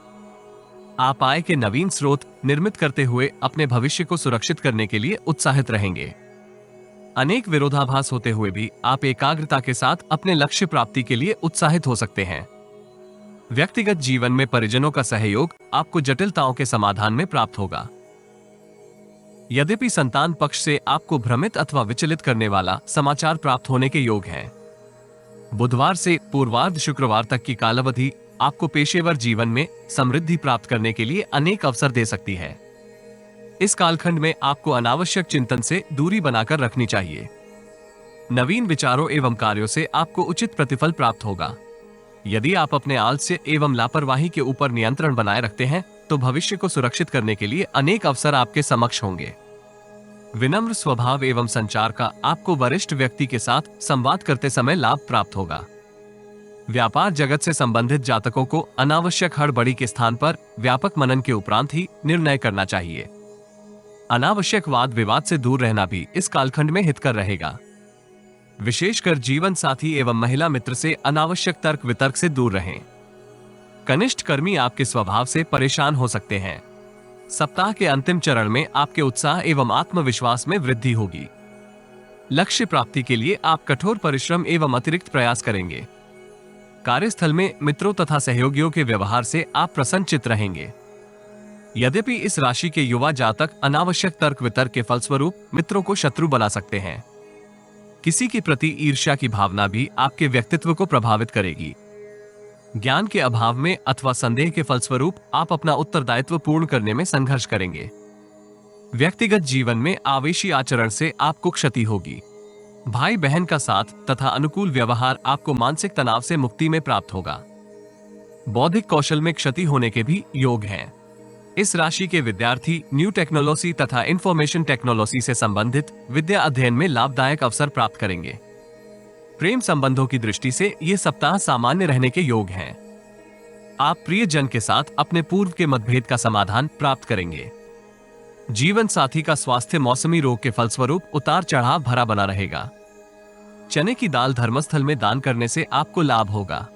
आप आय के नवीन स्रोत निर्मित करते हुए अपने भविष्य को सुरक्षित करने के लिए उत्साहित रहेंगे। अनेक विरोधाभास होते हुए भी आप एकाग्रता के साथ अपने लक्ष्य प्राप्ति के लिए उत्साहित हो सकते हैं। व्यक्तिगत जीवन में परिजनों का सहयोग आपको जटिलताओं के समाधान में प्राप्त होगा। यद्यपि संतान पक्ष से आपको भ्रमित अथवा विचलित करने वाला समाचार प्राप्त होने के योग हैं। बुधवार से पूर्वार्ध शुक्रवार तक की कालावधि आपको पेशेवर जीवन में समृद्धि प्राप्त करने के लिए अनेक अवसर दे सकती है। इस कालखंड में आपको अनावश्यक चिंतन से दूरी बनाकर रखनी चाहिए। नवीन विचारों एवं कार्यों से आपको उचित प्रतिफल प्राप्त होगा। यदि आप अपने आलस्य एवं लापरवाही के ऊपर नियंत्रण बनाए रखते हैं तो भविष्य को सुरक्षित करने के लिए अनेक अवसर आपके समक्ष होंगे। विनम्र स्वभाव एवं संचार का आपको वरिष्ठ व्यक्ति के साथ संवाद करते समय लाभ प्राप्त होगा। व्यापार जगत से संबंधित जातकों को अनावश्यक हड़बड़ी के स्थान पर व्यापक मनन के उपरांत ही निर्णय करना चाहिए। अनावश्यक वाद विवाद से दूर रहना भी इस कालखंड में हितकर रहेगा। विशेषकर जीवन साथी एवं महिला मित्र से अनावश्यक तर्क वितर्क से दूर रहें। कनिष्ठ कर्मी आपके स्वभाव से परेशान हो सकते हैं। सप्ताह के अंतिम चरण में आपके उत्साह एवं आत्मविश्वास में वृद्धि होगी। लक्ष्य प्राप्ति के लिए आप कठोर परिश्रम एवं अतिरिक्त प्रयास करेंगे। कार्यस्थल में मित्रों तथा सहयोगियों के व्यवहार से आप प्रसन्नचित्त रहेंगे। यद्यपि इस राशि के युवा जातक अनावश्यक तर्क वितर्क के फलस्वरूप मित्रों को शत्रु बना सकते हैं। किसी के प्रति ईर्ष्या की भावना भी आपके व्यक्तित्व को प्रभावित करेगी। ज्ञान के अभाव में अथवा संदेह के फलस्वरूप आप अपना उत्तरदायित्व पूर्ण करने में संघर्ष करेंगे। व्यक्तिगत जीवन में आवेशी आचरण से आपको क्षति होगी। भाई बहन का साथ तथा अनुकूल व्यवहार आपको मानसिक तनाव से मुक्ति में प्राप्त होगा। बौद्धिक कौशल में क्षति होने के भी योग हैं। इस राशि के विद्यार्थी न्यू टेक्नोलॉजी तथा इंफॉर्मेशन टेक्नोलॉजी से संबंधित विद्या अध्ययन में लाभदायक अवसर प्राप्त करेंगे। प्रेम संबंधों की दृष्टि से ये सप्ताह सामान्य रहने के योग हैं। आप प्रियजन के साथ अपने पूर्व के मतभेद का समाधान प्राप्त करेंगे। जीवन साथी का स्वास्थ्य मौसमी रोग के फलस्वरूप उतार चढ़ाव भरा बना रहेगा। चने की दाल धर्मस्थल में दान करने से आपको लाभ होगा।